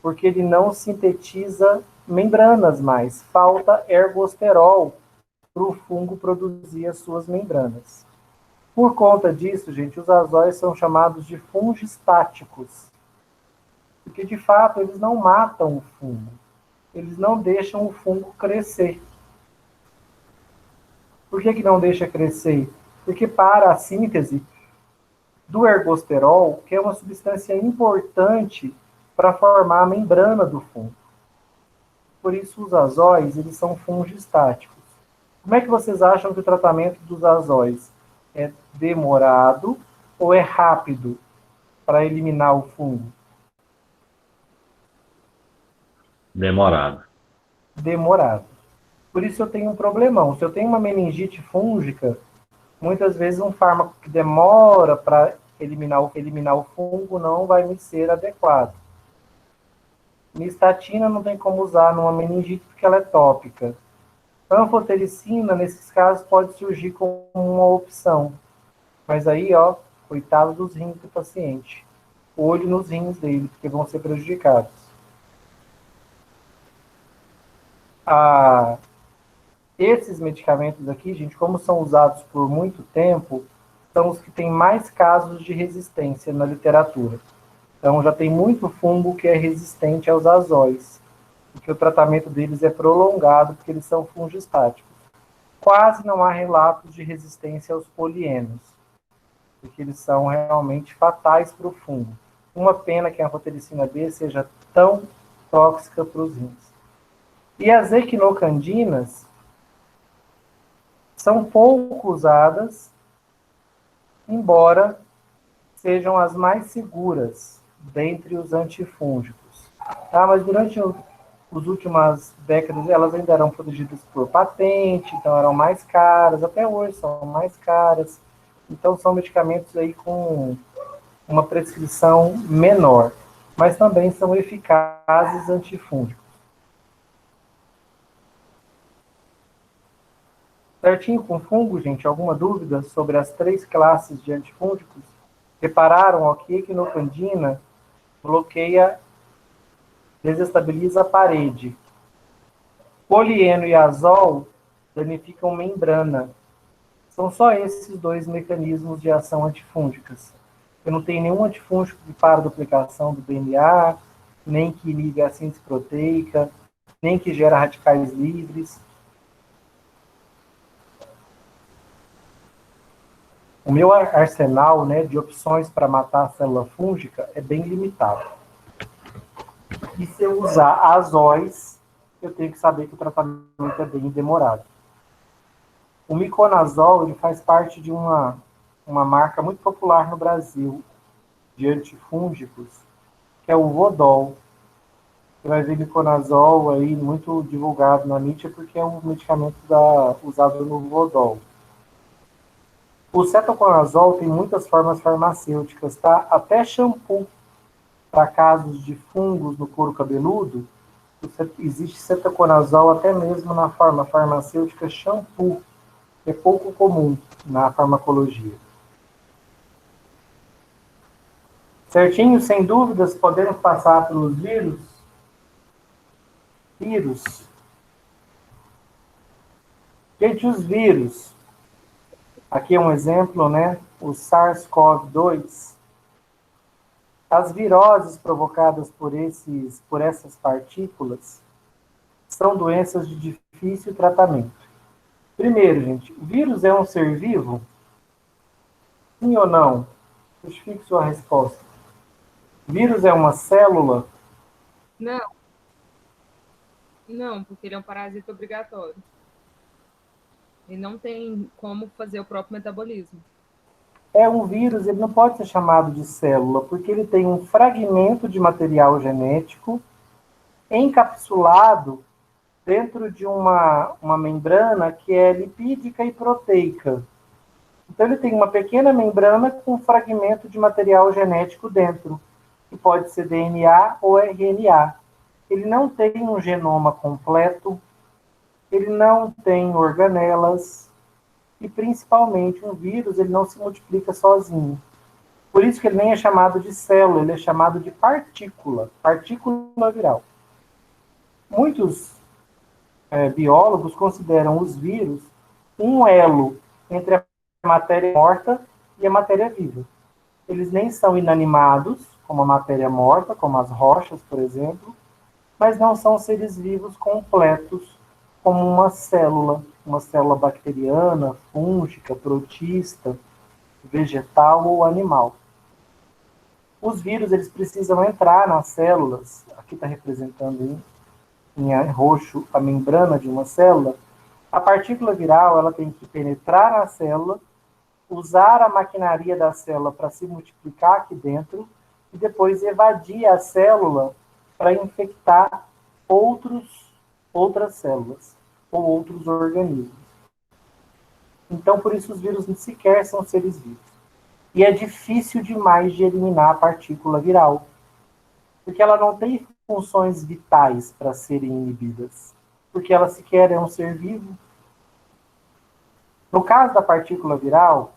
Speaker 1: porque ele não sintetiza membranas mais. Falta ergosterol para o fungo produzir as suas membranas. Por conta disso, gente, os azóis são chamados de fungistáticos. Porque, de fato, eles não matam o fungo. Eles não deixam o fungo crescer. Por que não deixa crescer? Porque para a síntese do ergosterol, que é uma substância importante para formar a membrana do fungo. Por isso, os azóis, eles são fungistáticos. Como é que vocês acham que o tratamento dos azóis é demorado ou é rápido para eliminar o fungo?
Speaker 3: Demorado.
Speaker 1: Demorado. Por isso eu tenho um problemão. Se eu tenho uma meningite fúngica, muitas vezes um fármaco que demora para eliminar o fungo não vai me ser adequado. Nistatina não tem como usar numa meningite porque ela é tópica. Anfotericina, nesses casos, pode surgir como uma opção. Mas aí, ó, coitado dos rins do paciente. Olho nos rins dele, porque vão ser prejudicados. Esses medicamentos aqui, gente, como são usados por muito tempo, são os que têm mais casos de resistência na literatura. Então, já tem muito fungo que é resistente aos azóis, porque o tratamento deles é prolongado, porque eles são fungistáticos. Quase não há relatos de resistência aos polienos, porque eles são realmente fatais para o fungo. Uma pena que a anfotericina B seja tão tóxica para os rins. E as equinocandinas são pouco usadas, embora sejam as mais seguras dentre os antifúngicos. Tá? Mas durante as últimas décadas, elas ainda eram protegidas por patente, então eram mais caras, até hoje são mais caras. Então são medicamentos aí com uma prescrição menor, mas também são eficazes antifúngicos. Certinho com fungo, gente? Alguma dúvida sobre as 3 classes de antifúngicos? Repararam aqui que a equinocandina bloqueia, desestabiliza a parede. Polieno e azol danificam membrana. São só esses 2 mecanismos de ação antifúngicas. Eu não tenho nenhum antifúngico que para a duplicação do DNA, nem que liga a síntese proteica, nem que gera radicais livres. O meu arsenal, né, de opções para matar a célula fúngica é bem limitado. E se eu usar azóis, eu tenho que saber que o tratamento é bem demorado. O miconazol, ele faz parte de uma marca muito popular no Brasil de antifúngicos, que é o Vodol. Você vai ver miconazol aí muito divulgado na mídia porque é um medicamento usado no Vodol. O cetoconazol tem muitas formas farmacêuticas, tá? Até shampoo para casos de fungos no couro cabeludo, existe cetoconazol até mesmo na forma farmacêutica shampoo. É pouco comum na farmacologia. Certinho? Sem dúvidas, podemos passar pelos vírus? Gente, os vírus. Aqui é um exemplo, né? O SARS-CoV-2. As viroses provocadas por essas partículas são doenças de difícil tratamento. Primeiro, gente, o vírus é um ser vivo? Sim ou não? Justifique sua resposta. Vírus é uma célula?
Speaker 6: Não, porque ele é um parasita obrigatório. Ele não tem como fazer o próprio metabolismo.
Speaker 1: É um vírus, ele não pode ser chamado de célula, porque ele tem um fragmento de material genético encapsulado dentro de uma membrana que é lipídica e proteica. Então, ele tem uma pequena membrana com um fragmento de material genético dentro, que pode ser DNA ou RNA. Ele não tem um genoma completo, ele não tem organelas, e principalmente um vírus, ele não se multiplica sozinho. Por isso que ele nem é chamado de célula, ele é chamado de partícula viral. Muitos biólogos consideram os vírus um elo entre a matéria morta e a matéria viva. Eles nem são inanimados, como a matéria morta, como as rochas, por exemplo, mas não são seres vivos completos, como uma célula bacteriana, fúngica, protista, vegetal ou animal. Os vírus, eles precisam entrar nas células, aqui está representando em roxo a membrana de uma célula. A partícula viral, ela tem que penetrar na célula, usar a maquinaria da célula para se multiplicar aqui dentro e depois evadir a célula para infectar outras células. ou outros organismos. Então, por isso, os vírus sequer são seres vivos. E é difícil demais de eliminar a partícula viral, porque ela não tem funções vitais para serem inibidas, porque ela sequer é um ser vivo. No caso da partícula viral,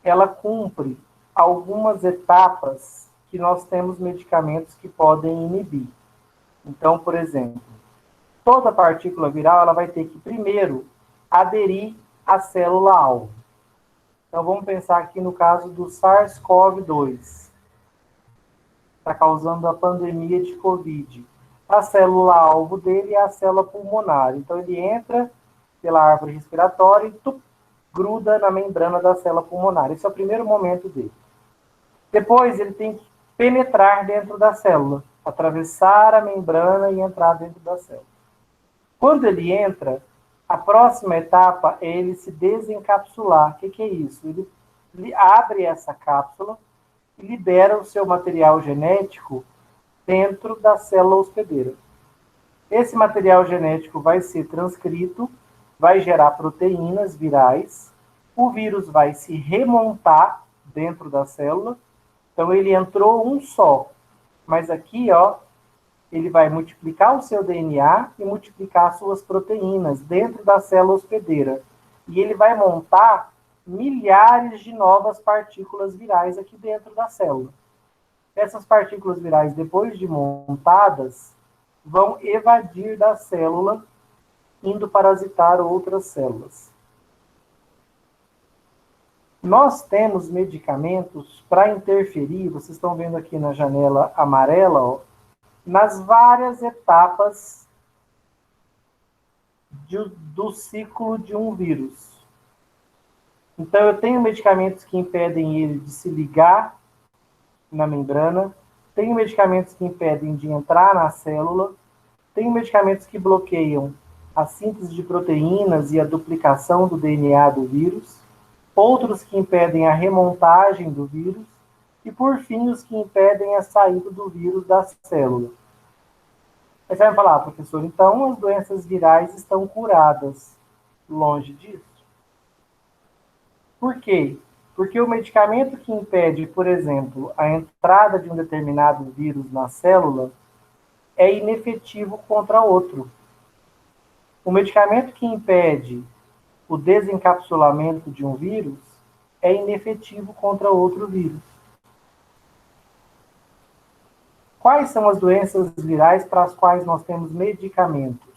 Speaker 1: ela cumpre algumas etapas que nós temos medicamentos que podem inibir. Então, por exemplo, toda partícula viral ela vai ter que, primeiro, aderir à célula-alvo. Então, vamos pensar aqui no caso do SARS-CoV-2. Está causando a pandemia de Covid. A célula-alvo dele é a célula pulmonar. Então, ele entra pela árvore respiratória e gruda na membrana da célula pulmonar. Esse é o primeiro momento dele. Depois, ele tem que penetrar dentro da célula, atravessar a membrana e entrar dentro da célula. Quando ele entra, a próxima etapa é ele se desencapsular. O que é isso? Ele abre essa cápsula e libera o seu material genético dentro da célula hospedeira. Esse material genético vai ser transcrito, vai gerar proteínas virais, o vírus vai se remontar dentro da célula, então ele entrou um só, mas aqui, ó, ele vai multiplicar o seu DNA e multiplicar suas proteínas dentro da célula hospedeira. E ele vai montar milhares de novas partículas virais aqui dentro da célula. Essas partículas virais, depois de montadas, vão evadir da célula, indo parasitar outras células. Nós temos medicamentos para interferir, vocês estão vendo aqui na janela amarela, ó, nas várias etapas do ciclo de um vírus. Então, eu tenho medicamentos que impedem ele de se ligar na membrana, tenho medicamentos que impedem de entrar na célula, tenho medicamentos que bloqueiam a síntese de proteínas e a duplicação do DNA do vírus, outros que impedem a remontagem do vírus, e, por fim, os que impedem a saída do vírus da célula. Aí você vai falar, professor, então as doenças virais estão curadas. Longe disso. Por quê? Porque o medicamento que impede, por exemplo, a entrada de um determinado vírus na célula é inefetivo contra outro. O medicamento que impede o desencapsulamento de um vírus é inefetivo contra outro vírus. Quais são as doenças virais para as quais nós temos medicamentos?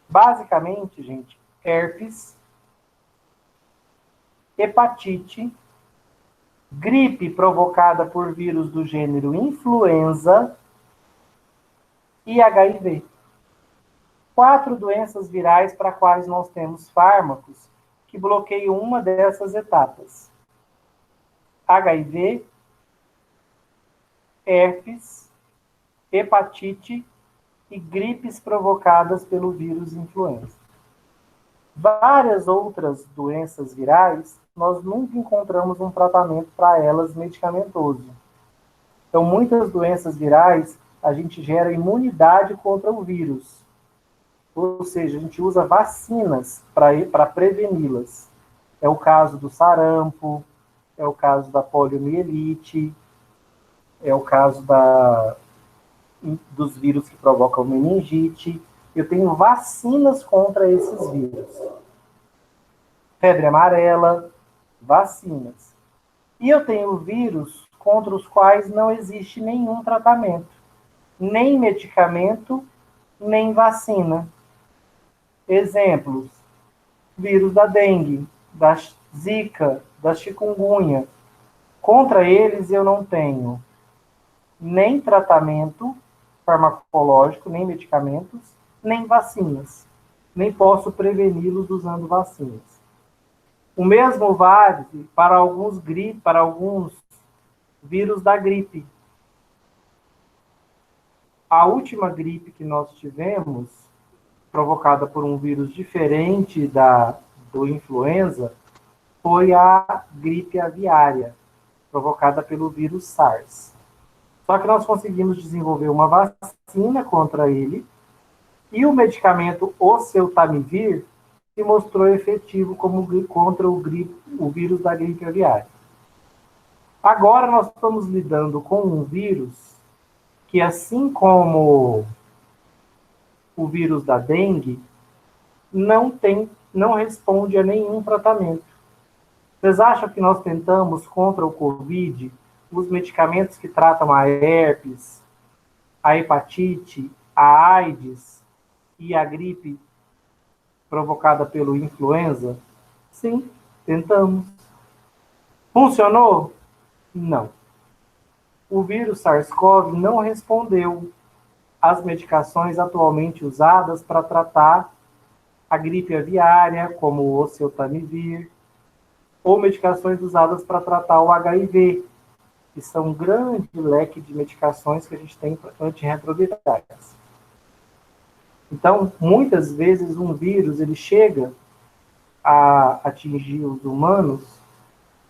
Speaker 1: Basicamente, gente, herpes, hepatite, gripe provocada por vírus do gênero influenza e HIV. 4 doenças virais para as quais nós temos fármacos que bloqueiam uma dessas etapas. HIV, herpes, hepatite e gripes provocadas pelo vírus influenza. Várias outras doenças virais, nós nunca encontramos um tratamento para elas medicamentoso. Então, muitas doenças virais, a gente gera imunidade contra o vírus. Ou seja, a gente usa vacinas para preveni-las. É o caso do sarampo, é o caso da poliomielite, é o caso dos vírus que provocam meningite. Eu tenho vacinas contra esses vírus. Febre amarela, vacinas. E eu tenho vírus contra os quais não existe nenhum tratamento, nem medicamento, nem vacina. Exemplos: vírus da dengue, da zika, da chikungunya. Contra eles eu não tenho nem tratamento farmacológico, nem medicamentos, nem vacinas. Nem posso preveni-los usando vacinas. O mesmo vale para alguns vírus da gripe. A última gripe que nós tivemos, provocada por um vírus diferente do influenza, foi a gripe aviária, provocada pelo vírus SARS. Só que nós conseguimos desenvolver uma vacina contra ele, E o medicamento oseltamivir se mostrou efetivo contra o vírus da gripe aviária. Agora nós estamos lidando com um vírus que, assim como o vírus da dengue, não responde a nenhum tratamento. Vocês acham que nós tentamos contra o Covid os medicamentos que tratam a herpes, a hepatite, a AIDS e a gripe provocada pelo influenza? Sim, tentamos. Funcionou? Não. O vírus SARS-CoV não respondeu às medicações atualmente usadas para tratar a gripe aviária, como o oseltamivir, ou medicações usadas para tratar o HIV, que são um grande leque de medicações que a gente tem antirretrovirais. Então, muitas vezes um vírus ele chega a atingir os humanos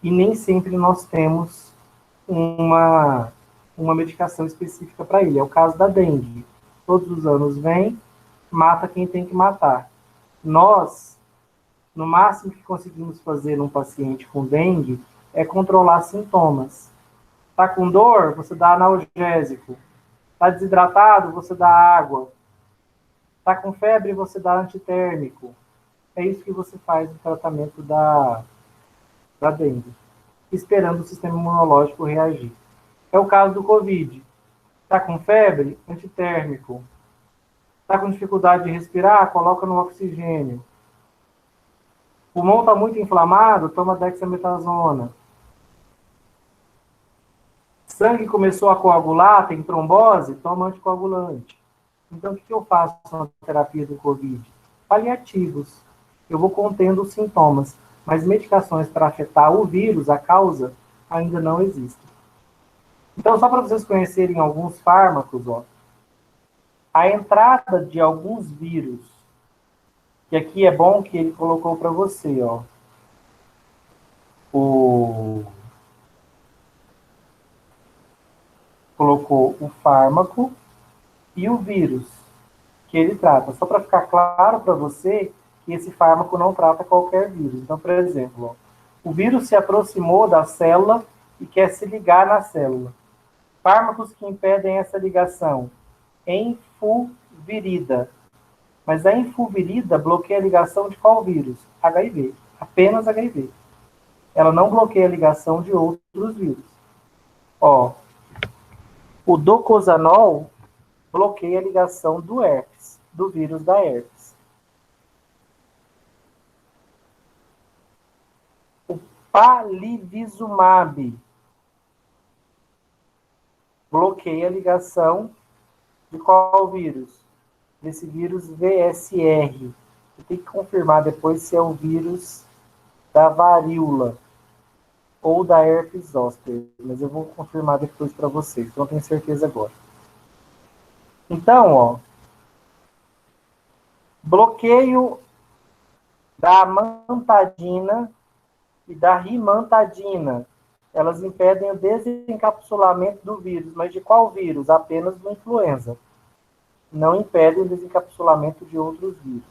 Speaker 1: e nem sempre nós temos uma medicação específica para ele. É o caso da dengue. Todos os anos vem, mata quem tem que matar. Nós, no máximo que conseguimos fazer num paciente com dengue é controlar sintomas. Está com dor? Você dá analgésico. Está desidratado? Você dá água. Está com febre? Você dá antitérmico. É isso que você faz no tratamento da dengue, esperando o sistema imunológico reagir. É o caso do Covid. Está com febre? Antitérmico. Está com dificuldade de respirar? Coloca no oxigênio. O pulmão está muito inflamado? Toma dexametasona. Sangue começou a coagular? Tem trombose? Toma anticoagulante. Então, o que eu faço na terapia do Covid? Paliativos. Eu vou contendo os sintomas, mas medicações para afetar o vírus, a causa, ainda não existem. Então, só para vocês conhecerem alguns fármacos, ó, a entrada de alguns vírus, que aqui é bom que ele colocou para você, ó, colocou o fármaco e o vírus que ele trata, só para ficar claro para você que esse fármaco não trata qualquer vírus. Então, por exemplo, ó, o vírus se aproximou da célula e quer se ligar na célula. Fármacos que impedem essa ligação. Enfuvirida. Mas a enfuvirida bloqueia a ligação de qual vírus? HIV. Apenas HIV. Ela não bloqueia a ligação de outros vírus. Ó, o docosanol bloqueia a ligação do herpes, do vírus da herpes. O palivizumab bloqueia a ligação de qual vírus? Desse vírus VSR. Eu tenho que confirmar depois se é o vírus da varíola ou da herpes zoster, mas eu vou confirmar depois para vocês, não tenho certeza agora. Então, ó, bloqueio da amantadina e da rimantadina. Elas impedem o desencapsulamento do vírus. Mas de qual vírus? Apenas do influenza. Não impedem o desencapsulamento de outros vírus.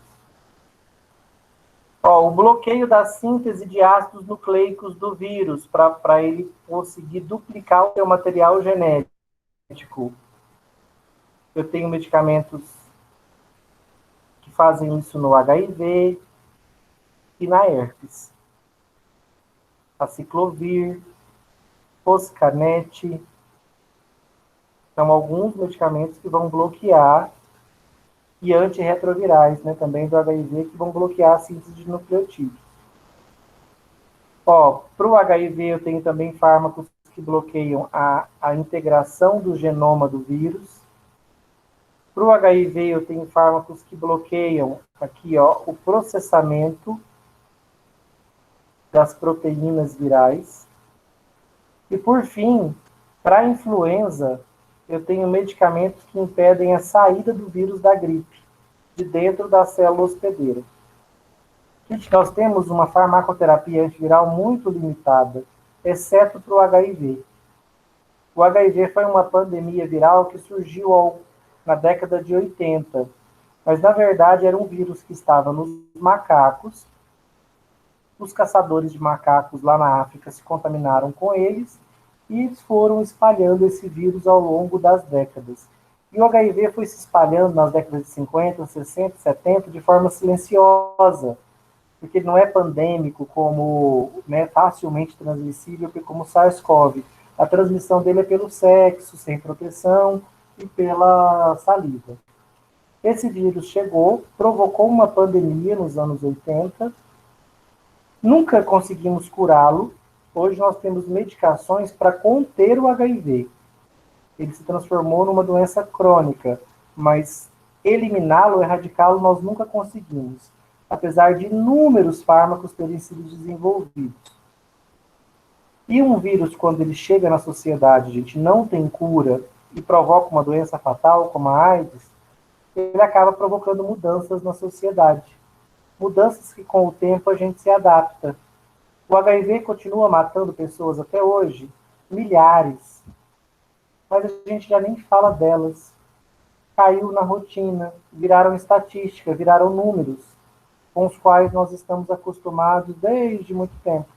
Speaker 1: Ó, o bloqueio da síntese de ácidos nucleicos do vírus, para ele conseguir duplicar o seu material genético. Eu tenho medicamentos que fazem isso no HIV e na herpes. Aciclovir, Foscarnet, são alguns medicamentos que vão bloquear, e antirretrovirais, né, também do HIV, que vão bloquear a síntese de nucleotídeos. Ó, para o HIV eu tenho também fármacos que bloqueiam a integração do genoma do vírus. Para o HIV eu tenho fármacos que bloqueiam, aqui, ó, o processamento das proteínas virais. E, por fim, para a influenza, eu tenho medicamentos que impedem a saída do vírus da gripe de dentro da célula hospedeira. Gente, nós temos uma farmacoterapia antiviral muito limitada, exceto para o HIV. O HIV foi uma pandemia viral que surgiu na década de 80. Mas, na verdade, era um vírus que estava nos macacos. Os caçadores de macacos lá na África se contaminaram com eles e foram espalhando esse vírus ao longo das décadas. E o HIV foi se espalhando nas décadas de 50, 60, 70 de forma silenciosa, porque ele não é pandêmico como, né, facilmente transmissível como o SARS-CoV. A transmissão dele é pelo sexo, sem proteção e pela saliva. Esse vírus chegou, provocou uma pandemia nos anos 80, nunca conseguimos curá-lo. Hoje nós temos medicações para conter o HIV. Ele se transformou numa doença crônica, mas eliminá-lo, erradicá-lo, nós nunca conseguimos, apesar de inúmeros fármacos terem sido desenvolvidos. E um vírus, quando ele chega na sociedade, a gente não tem cura e provoca uma doença fatal, como a AIDS, ele acaba provocando mudanças na sociedade. Mudanças que, com o tempo, a gente se adapta. O HIV continua matando pessoas até hoje, milhares, mas a gente já nem fala delas. Caiu na rotina, viraram estatística, viraram números, com os quais nós estamos acostumados desde muito tempo.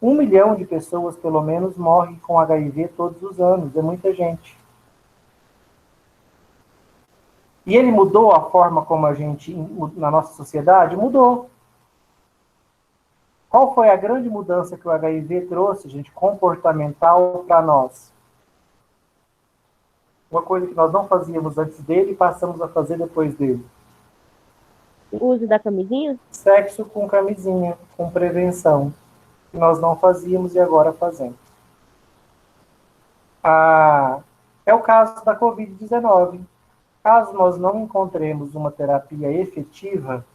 Speaker 1: 1 milhão de pessoas, pelo menos, morrem com HIV todos os anos. É muita gente. E ele mudou a forma como a gente, na nossa sociedade? Mudou. Qual foi a grande mudança que o HIV trouxe, gente, comportamental para nós? Uma coisa que nós não fazíamos antes dele e passamos a fazer depois dele.
Speaker 2: O uso da camisinha?
Speaker 1: Sexo com camisinha, com prevenção, que nós não fazíamos e agora fazemos. É o caso da Covid-19. Caso nós não encontremos uma terapia efetiva,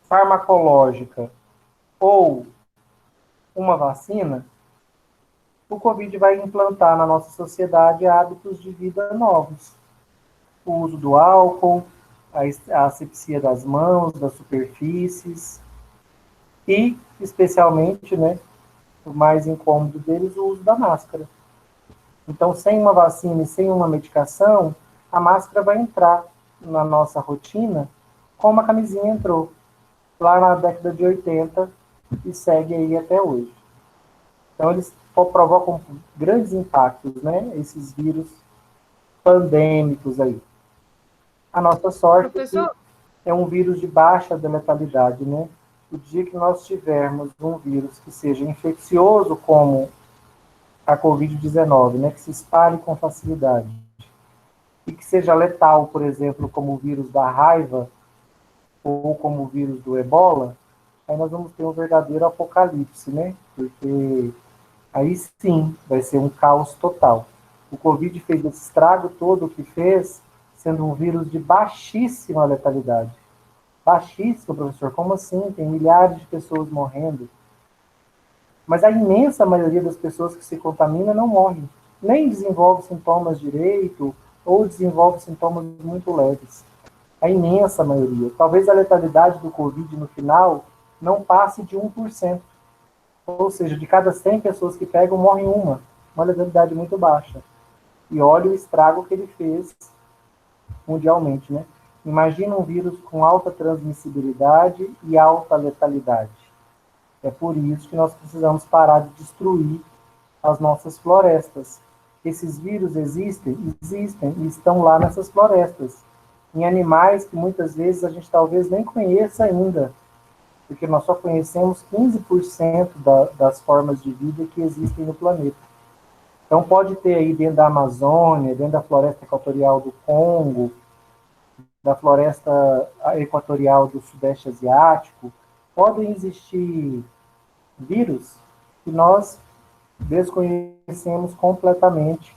Speaker 1: farmacológica ou uma vacina, o Covid vai implantar na nossa sociedade hábitos de vida novos. O uso do álcool, a asepsia das mãos, das superfícies e, especialmente, né, o mais incômodo deles, o uso da máscara. Então, sem uma vacina e sem uma medicação, a máscara vai entrar na nossa rotina como a camisinha entrou, lá na década de 80 e segue aí até hoje. Então, eles provocam grandes impactos, né? Esses vírus pandêmicos aí. A nossa sorte
Speaker 6: Professor?
Speaker 1: é um vírus de baixa letalidade, né? O dia que nós tivermos um vírus que seja infeccioso, como a Covid-19, né? Que se espalhe com facilidade, e que seja letal, por exemplo, como o vírus da raiva, ou como o vírus do ebola, aí nós vamos ter um verdadeiro apocalipse, né? Porque aí sim vai ser um caos total. O Covid fez esse estrago todo que fez, sendo um vírus de baixíssima letalidade. Baixíssimo, professor, como assim? Tem milhares de pessoas morrendo. Mas a imensa maioria das pessoas que se contaminam não morrem. Nem desenvolve sintomas direito, ou desenvolve sintomas muito leves. A imensa maioria. Talvez a letalidade do Covid no final não passe de 1%. Ou seja, de cada 100 pessoas que pegam, morre uma letalidade muito baixa. E olha o estrago que ele fez mundialmente, né? Imagina um vírus com alta transmissibilidade e alta letalidade. É por isso que nós precisamos parar de destruir as nossas florestas. Esses vírus existem e estão lá nessas florestas, em animais que muitas vezes a gente talvez nem conheça ainda, porque nós só conhecemos 15% das formas de vida que existem no planeta. Então pode ter aí dentro da Amazônia, dentro da floresta equatorial do Congo, da floresta equatorial do Sudeste Asiático, podem existir vírus que nós desconhecemos completamente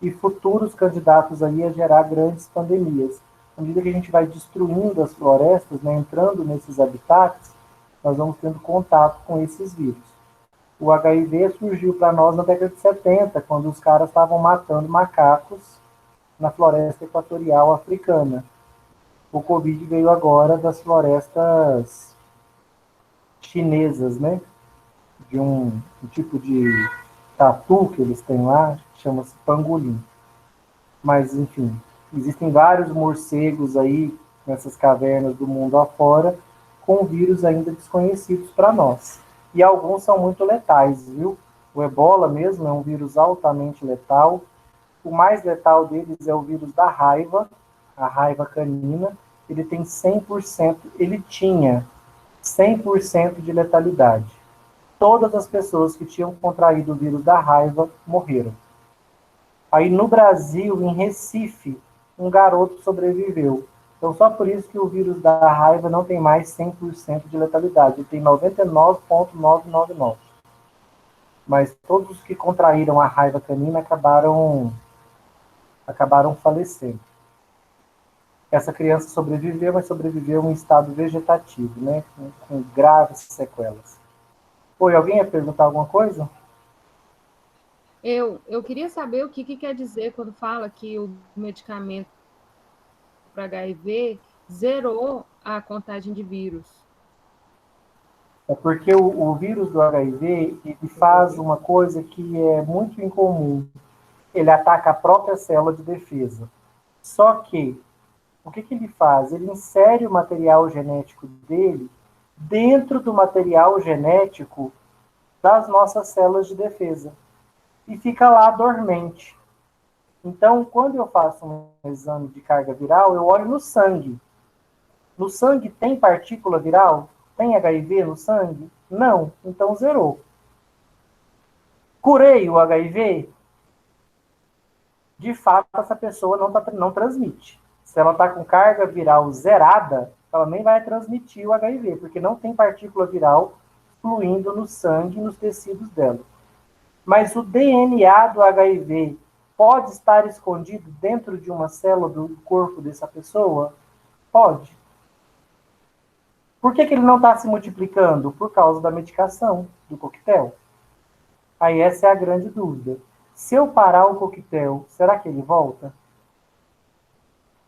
Speaker 1: e futuros candidatos aí a gerar grandes pandemias. À medida que a gente vai destruindo as florestas, né, entrando nesses habitats, nós vamos tendo contato com esses vírus. O HIV surgiu para nós na década de 70, quando os caras estavam matando macacos na floresta equatorial africana. O Covid veio agora das florestas chinesas, né? De um tipo de tatu que eles têm lá, chama-se pangolim. Mas, enfim, Existem vários morcegos aí nessas cavernas do mundo afora com vírus ainda desconhecidos para nós. E alguns são muito letais, viu? O ebola mesmo é um vírus altamente letal. O mais letal deles é o vírus da raiva, a raiva canina. Ele tem 100%, ele tinha 100% de letalidade. Todas as pessoas que tinham contraído o vírus da raiva morreram. Aí no Brasil, em Recife, um garoto sobreviveu. Então só por isso que o vírus da raiva não tem mais 100% de letalidade. Ele tem 99,999. Mas todos os que contraíram a raiva canina acabaram falecendo. Essa criança sobreviveu, mas sobreviveu em estado vegetativo, né? Com graves sequelas. Oi, alguém ia perguntar alguma coisa?
Speaker 6: Eu queria saber o que quer dizer quando fala que o medicamento para HIV zerou a contagem de vírus.
Speaker 1: É porque o vírus do HIV ele faz uma coisa que é muito incomum. Ele ataca a própria célula de defesa. Só que, o que ele faz? Ele insere o material genético dele dentro do material genético das nossas células de defesa. E fica lá dormente. Então, quando eu faço um exame de carga viral, eu olho no sangue. No sangue tem partícula viral? Tem HIV no sangue? Não. Então, zerou. Curei o HIV? De fato, essa pessoa não transmite. Se ela está com carga viral zerada, ela nem vai transmitir o HIV, porque não tem partícula viral fluindo no sangue e nos tecidos dela. Mas o DNA do HIV pode estar escondido dentro de uma célula do corpo dessa pessoa? Pode. Por que ele não está se multiplicando? Por causa da medicação, do coquetel. Aí essa é a grande dúvida. Se eu parar o coquetel, será que ele volta?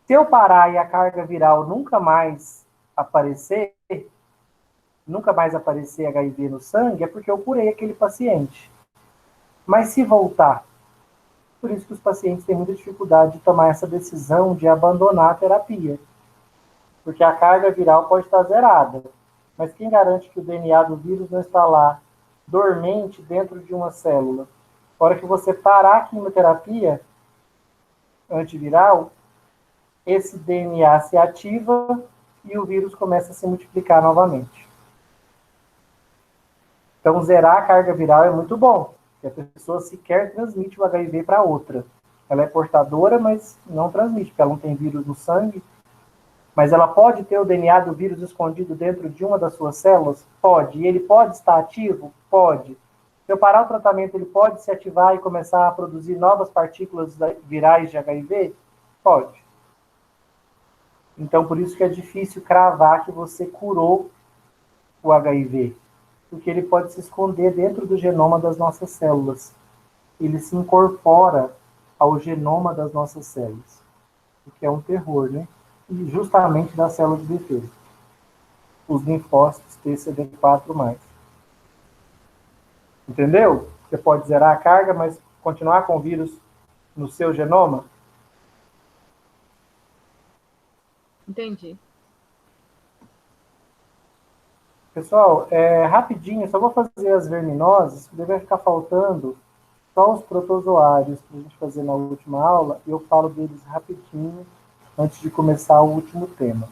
Speaker 1: Se eu parar e a carga viral nunca mais aparecer HIV no sangue, é porque eu curei aquele paciente. Mas se voltar, por isso que os pacientes têm muita dificuldade de tomar essa decisão de abandonar a terapia. Porque a carga viral pode estar zerada. Mas quem garante que o DNA do vírus não está lá, dormente dentro de uma célula? Na hora que você parar a quimioterapia antiviral, esse DNA se ativa e o vírus começa a se multiplicar novamente. Então, zerar a carga viral é muito bom. A pessoa sequer transmite o HIV para outra. Ela é portadora, mas não transmite, porque ela não tem vírus no sangue. Mas ela pode ter o DNA do vírus escondido dentro de uma das suas células? Pode. E ele pode estar ativo? Pode. Se eu parar o tratamento, ele pode se ativar e começar a produzir novas partículas virais de HIV? Pode. Então, por isso que é difícil cravar que você curou o HIV. Porque ele pode se esconder dentro do genoma das nossas células. Ele se incorpora ao genoma das nossas células. O que é um terror, né? E justamente da célula de defesa. Os linfócitos TCD4+. Entendeu? Você pode zerar a carga, mas continuar com o vírus no seu genoma?
Speaker 6: Entendi.
Speaker 1: Pessoal, rapidinho, só vou fazer as verminoses, porque vai ficar faltando só os protozoários para a gente fazer na última aula, e eu falo deles rapidinho, antes de começar o último tema.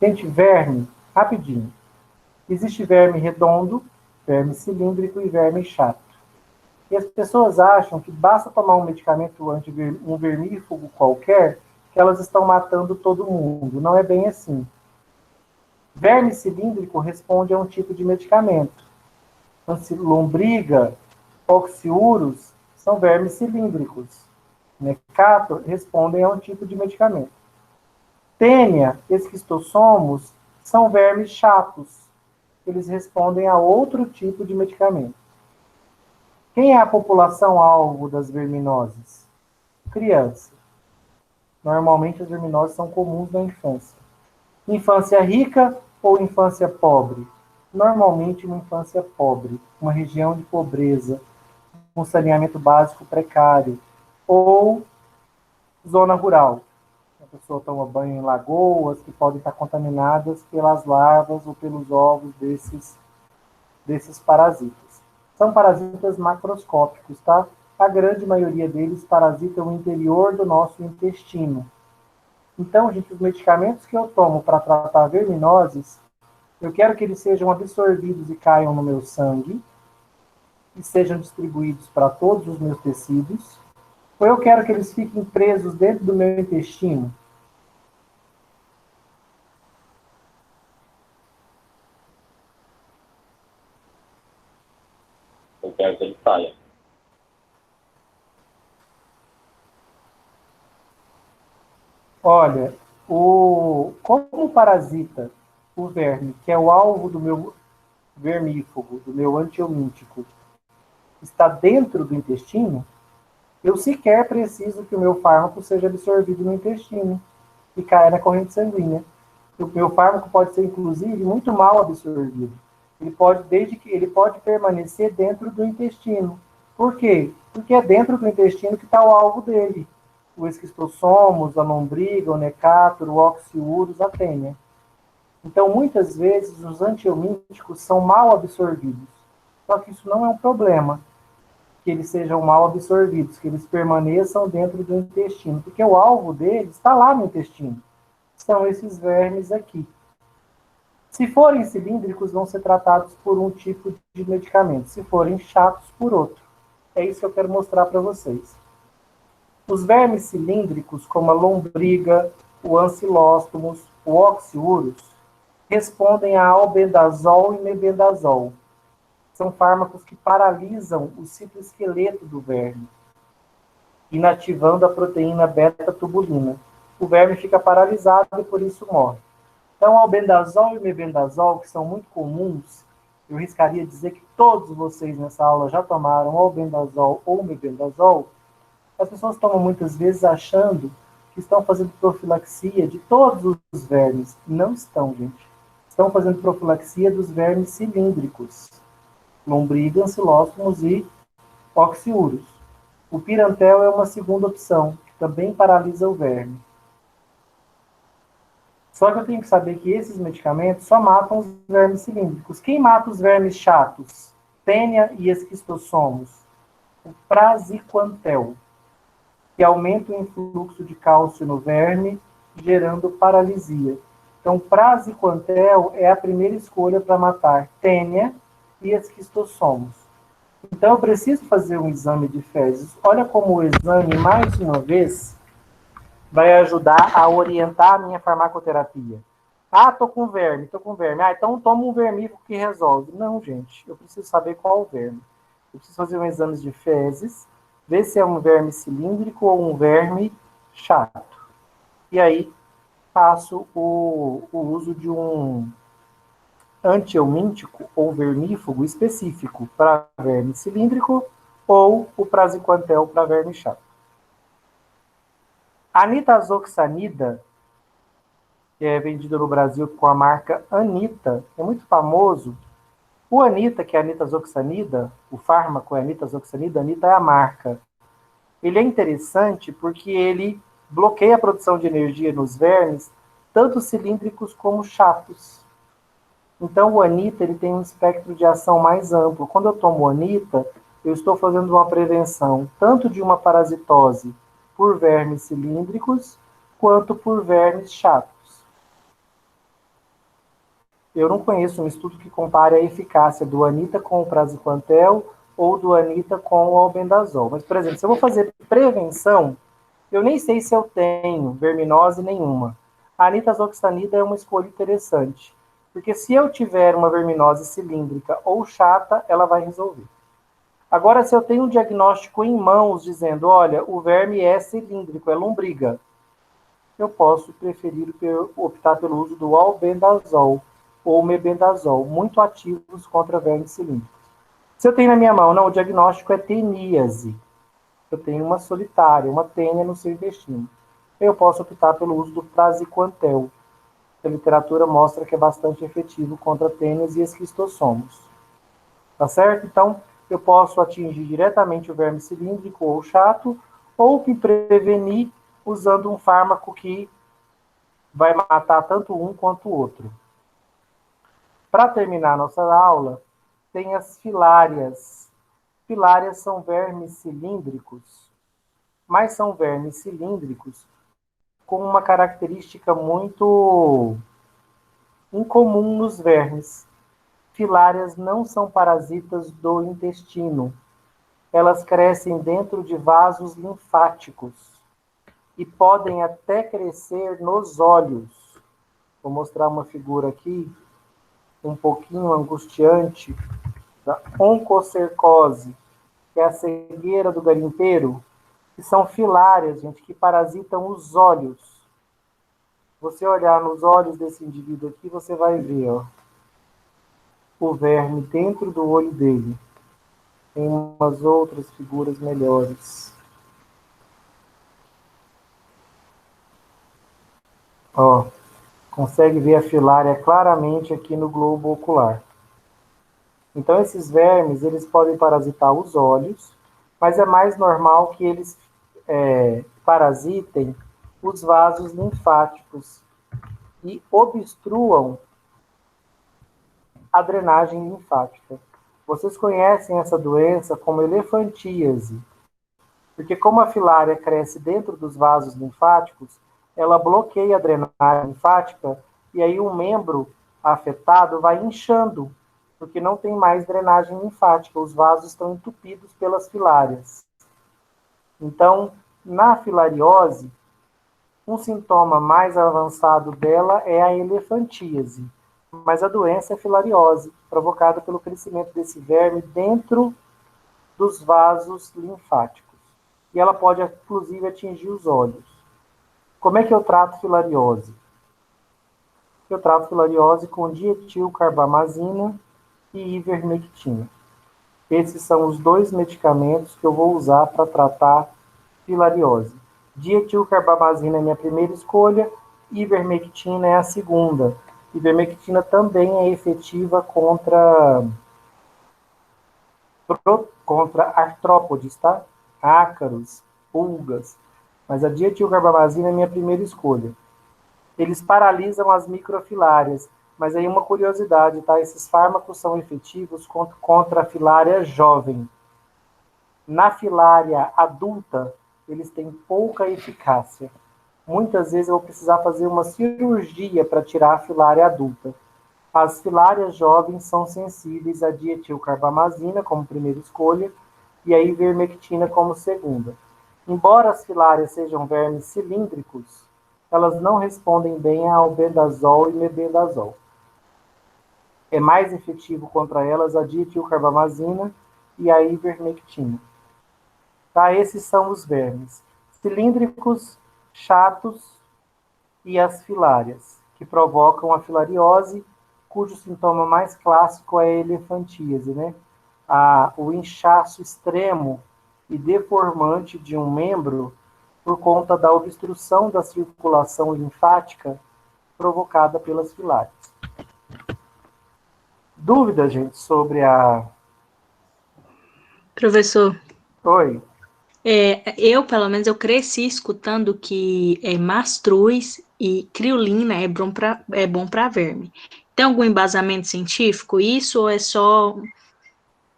Speaker 1: Gente, verme, rapidinho. Existe verme redondo, verme cilíndrico e verme chato. E as pessoas acham que basta tomar um medicamento um vermífugo qualquer, que elas estão matando todo mundo. Não é bem assim. Verme cilíndrico responde a um tipo de medicamento. Lombriga, oxiurus são vermes cilíndricos. Necator respondem a um tipo de medicamento. Tênia, esquistossomos são vermes chatos. Eles respondem a outro tipo de medicamento. Quem é a população-alvo das verminoses? Criança. Normalmente as verminoses são comuns na infância. Infância rica ou infância pobre? Normalmente uma infância pobre, uma região de pobreza, um saneamento básico precário, ou zona rural. A pessoa toma banho em lagoas que podem estar contaminadas pelas larvas ou pelos ovos desses parasitas. São parasitas macroscópicos, tá? A grande maioria deles parasitam o interior do nosso intestino. Então, gente, os medicamentos que eu tomo para tratar verminoses, eu quero que eles sejam absorvidos e caiam no meu sangue, e sejam distribuídos para todos os meus tecidos, ou eu quero que eles fiquem presos dentro do meu intestino.
Speaker 3: Eu quero que ele saia.
Speaker 1: Olha, como parasita o verme, que é o alvo do meu vermífugo, do meu antiomíntico, está dentro do intestino, eu sequer preciso que o meu fármaco seja absorvido no intestino e caia na corrente sanguínea. O meu fármaco pode ser, inclusive, muito mal absorvido. Ele pode permanecer dentro do intestino. Por quê? Porque é dentro do intestino que está o alvo dele. O esquistossomos, a lombriga, o necátor, o oxiurus, a tênia. Então, muitas vezes, os antiomíticos são mal absorvidos. Só que isso não é um problema, que eles sejam mal absorvidos, que eles permaneçam dentro do intestino, porque o alvo deles está lá no intestino. São esses vermes aqui. Se forem cilíndricos, vão ser tratados por um tipo de medicamento. Se forem chatos, por outro. É isso que eu quero mostrar para vocês. Os vermes cilíndricos, como a lombriga, o ancilóstomos, o oxiurus, respondem a albendazol e mebendazol. São fármacos que paralisam o citoesqueleto do verme, inativando a proteína beta-tubulina. O verme fica paralisado e por isso morre. Então, albendazol e mebendazol, que são muito comuns, eu riscaria dizer que todos vocês nessa aula já tomaram albendazol ou mebendazol. As pessoas tomam muitas vezes achando que estão fazendo profilaxia de todos os vermes. Não estão, gente. Estão fazendo profilaxia dos vermes cilíndricos. Lombriga, ancilóstomos e oxiurus. O pirantel é uma segunda opção, que também paralisa o verme. Só que eu tenho que saber que esses medicamentos só matam os vermes cilíndricos. Quem mata os vermes chatos? Tênia e esquistossomos. O praziquantel, que aumenta o influxo de cálcio no verme, gerando paralisia. Então, praziquantel é a primeira escolha para matar tênia e esquistossomos. Então, eu preciso fazer um exame de fezes. Olha como o exame, mais uma vez, vai ajudar a orientar a minha farmacoterapia. Ah, tô com verme. Ah, então toma um vermífugo que resolve. Não, gente, eu preciso saber qual o verme. Eu preciso fazer um exame de fezes, ver se é um verme cilíndrico ou um verme chato. E aí, faço o uso de um antihelmíntico ou vermífugo específico para verme cilíndrico ou o praziquantel para verme chato. A nitazoxanida, que é vendida no Brasil com a marca Anita, é muito famoso. O Anita, que é a nitazoxanida, o fármaco é a nitazoxanida, Anita é a marca. Ele é interessante porque ele bloqueia a produção de energia nos vermes, tanto cilíndricos como chatos. Então, o Anita ele tem um espectro de ação mais amplo. Quando eu tomo Anita, eu estou fazendo uma prevenção tanto de uma parasitose por vermes cilíndricos, quanto por vermes chatos. Eu não conheço um estudo que compare a eficácia do Anita com o praziquantel ou do Anita com o albendazol. Mas, por exemplo, se eu vou fazer prevenção, eu nem sei se eu tenho verminose nenhuma. A nitazoxanida é uma escolha interessante, porque se eu tiver uma verminose cilíndrica ou chata, ela vai resolver. Agora, se eu tenho um diagnóstico em mãos dizendo, olha, o verme é cilíndrico, é lombriga, eu posso preferir optar pelo uso do albendazol ou mebendazol, muito ativos contra vermes cilíndricos. Se eu tenho na minha mão, não, o diagnóstico é teníase, eu tenho uma solitária, uma tênia no seu intestino, eu posso optar pelo uso do praziquantel. A literatura mostra que é bastante efetivo contra tênias e esquistossomos. Tá certo? Então, eu posso atingir diretamente o verme cilíndrico ou chato, ou me prevenir usando um fármaco que vai matar tanto um quanto o outro. Para terminar a nossa aula, tem as filárias. Filárias são vermes cilíndricos, mas são vermes cilíndricos com uma característica muito incomum nos vermes. Filárias não são parasitas do intestino. Elas crescem dentro de vasos linfáticos e podem até crescer nos olhos. Vou mostrar uma figura aqui, um pouquinho angustiante, da oncocercose, que é a cegueira do garimpeiro, que são filárias, gente, que parasitam os olhos. Você olhar nos olhos desse indivíduo aqui, você vai ver, ó, o verme dentro do olho dele. Tem umas outras figuras melhores. Ó, consegue ver a filária claramente aqui no globo ocular. Então, esses vermes, eles podem parasitar os olhos, mas é mais normal que eles parasitem os vasos linfáticos e obstruam a drenagem linfática. Vocês conhecem essa doença como elefantíase, porque como a filária cresce dentro dos vasos linfáticos, ela bloqueia a drenagem linfática e aí um membro afetado vai inchando, porque não tem mais drenagem linfática, os vasos estão entupidos pelas filárias. Então, na filariose, um sintoma mais avançado dela é a elefantíase, mas a doença é filariose, provocada pelo crescimento desse verme dentro dos vasos linfáticos. E ela pode, inclusive, atingir os olhos. Como é que eu trato filariose? Eu trato filariose com dietilcarbamazina e ivermectina. Esses são os dois medicamentos que eu vou usar para tratar filariose. Dietilcarbamazina é minha primeira escolha, ivermectina é a segunda. Ivermectina também é efetiva contra artrópodes, tá? Ácaros, pulgas. Mas a dietilcarbamazina é minha primeira escolha. Eles paralisam as microfilárias. Mas aí uma curiosidade, tá? Esses fármacos são efetivos contra a filária jovem. Na filária adulta, eles têm pouca eficácia. Muitas vezes eu vou precisar fazer uma cirurgia para tirar a filária adulta. As filárias jovens são sensíveis a dietilcarbamazina como primeira escolha e a ivermectina como segunda. Embora as filárias sejam vermes cilíndricos, elas não respondem bem ao albendazol e mebendazol. É mais efetivo contra elas a dietilcarbamazina e a ivermectina. Tá? Esses são os vermes cilíndricos, chatos e as filárias, que provocam a filariose, cujo sintoma mais clássico é a elefantíase, né? O inchaço extremo e deformante de um membro por conta da obstrução da circulação linfática provocada pelas filárias. Dúvidas, gente, sobre a...
Speaker 7: Professor,
Speaker 1: Oi.
Speaker 7: eu, pelo menos, eu cresci escutando que mastruz e criolina é bom para verme. Tem algum embasamento científico isso ou é só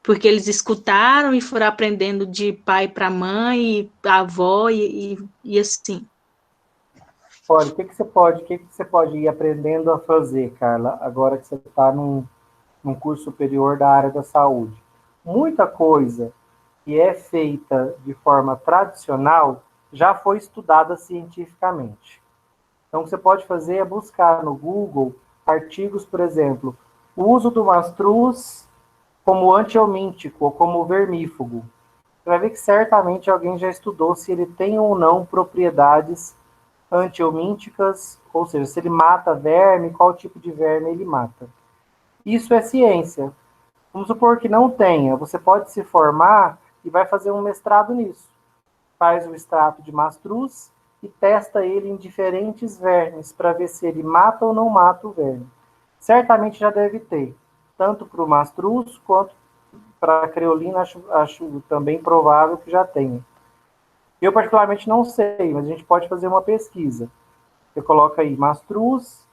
Speaker 7: porque eles escutaram e foram aprendendo de pai para mãe, avó e assim?
Speaker 1: Olha, o que você pode ir aprendendo a fazer, Carla, agora que você está num curso superior da área da saúde? Muita coisa que é feita de forma tradicional já foi estudada cientificamente. Então, o que você pode fazer é buscar no Google artigos, por exemplo, o uso do mastruz como antihelmíntico ou como vermífugo. Você vai ver que certamente alguém já estudou se ele tem ou não propriedades antihelmínticas, ou seja, se ele mata verme, qual tipo de verme ele mata. Isso é ciência. Vamos supor que não tenha. Você pode se formar e vai fazer um mestrado nisso. Faz o extrato de mastruz e testa ele em diferentes vermes para ver se ele mata ou não mata o verme. Certamente já deve ter, tanto para o mastruz quanto para a creolina, acho também provável que já tenha. Eu, particularmente, não sei, mas a gente pode fazer uma pesquisa. Você coloca aí mastruz,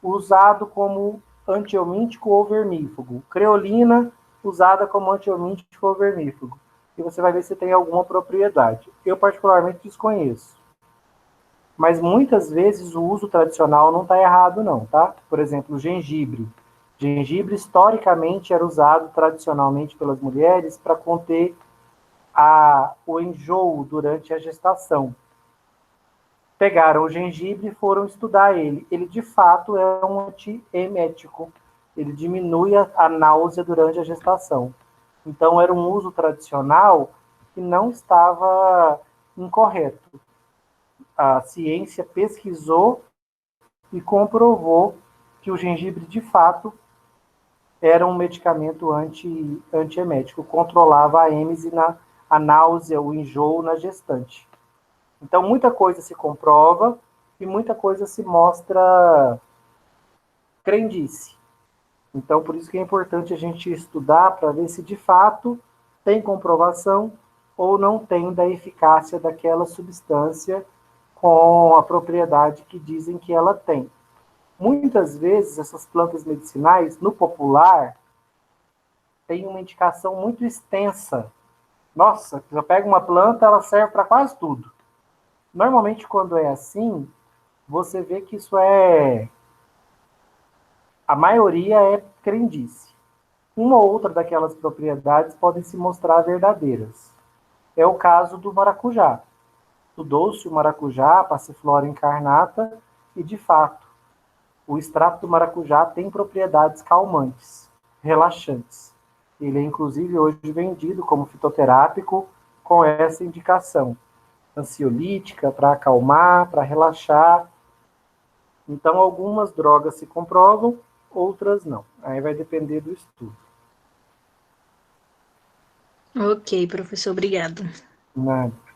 Speaker 1: usado como antiomíntico ou vermífugo. Creolina, usada como antiomíntico ou vermífugo. E você vai ver se tem alguma propriedade. Eu, particularmente, desconheço. Mas, muitas vezes, o uso tradicional não está errado, não, tá? Por exemplo, o gengibre. Gengibre, historicamente, era usado tradicionalmente pelas mulheres para conter o enjoo durante a gestação. Pegaram o gengibre e foram estudar ele. Ele, de fato, é um antiemético. Ele diminui a náusea durante a gestação. Então, era um uso tradicional que não estava incorreto. A ciência pesquisou e comprovou que o gengibre, de fato, era um medicamento antiemético. Controlava a êmese, a náusea, o enjoo na gestante. Então, muita coisa se comprova e muita coisa se mostra crendice. Então, por isso que é importante a gente estudar para ver se, de fato, tem comprovação ou não tem da eficácia daquela substância com a propriedade que dizem que ela tem. Muitas vezes, essas plantas medicinais, no popular, tem uma indicação muito extensa. Nossa, eu pego uma planta, ela serve para quase tudo. Normalmente, quando é assim, você vê que isso a maioria é crendice. Uma ou outra daquelas propriedades podem se mostrar verdadeiras. É o caso do maracujá. Estudou-se o maracujá, Passiflora incarnata, e, de fato, o extrato do maracujá tem propriedades calmantes, relaxantes. Ele é, inclusive, hoje vendido como fitoterápico com essa indicação. Ansiolítica, para acalmar, para relaxar. Então, algumas drogas se comprovam, outras não. Aí vai depender do estudo.
Speaker 7: Ok, professor, obrigado.
Speaker 1: Nada.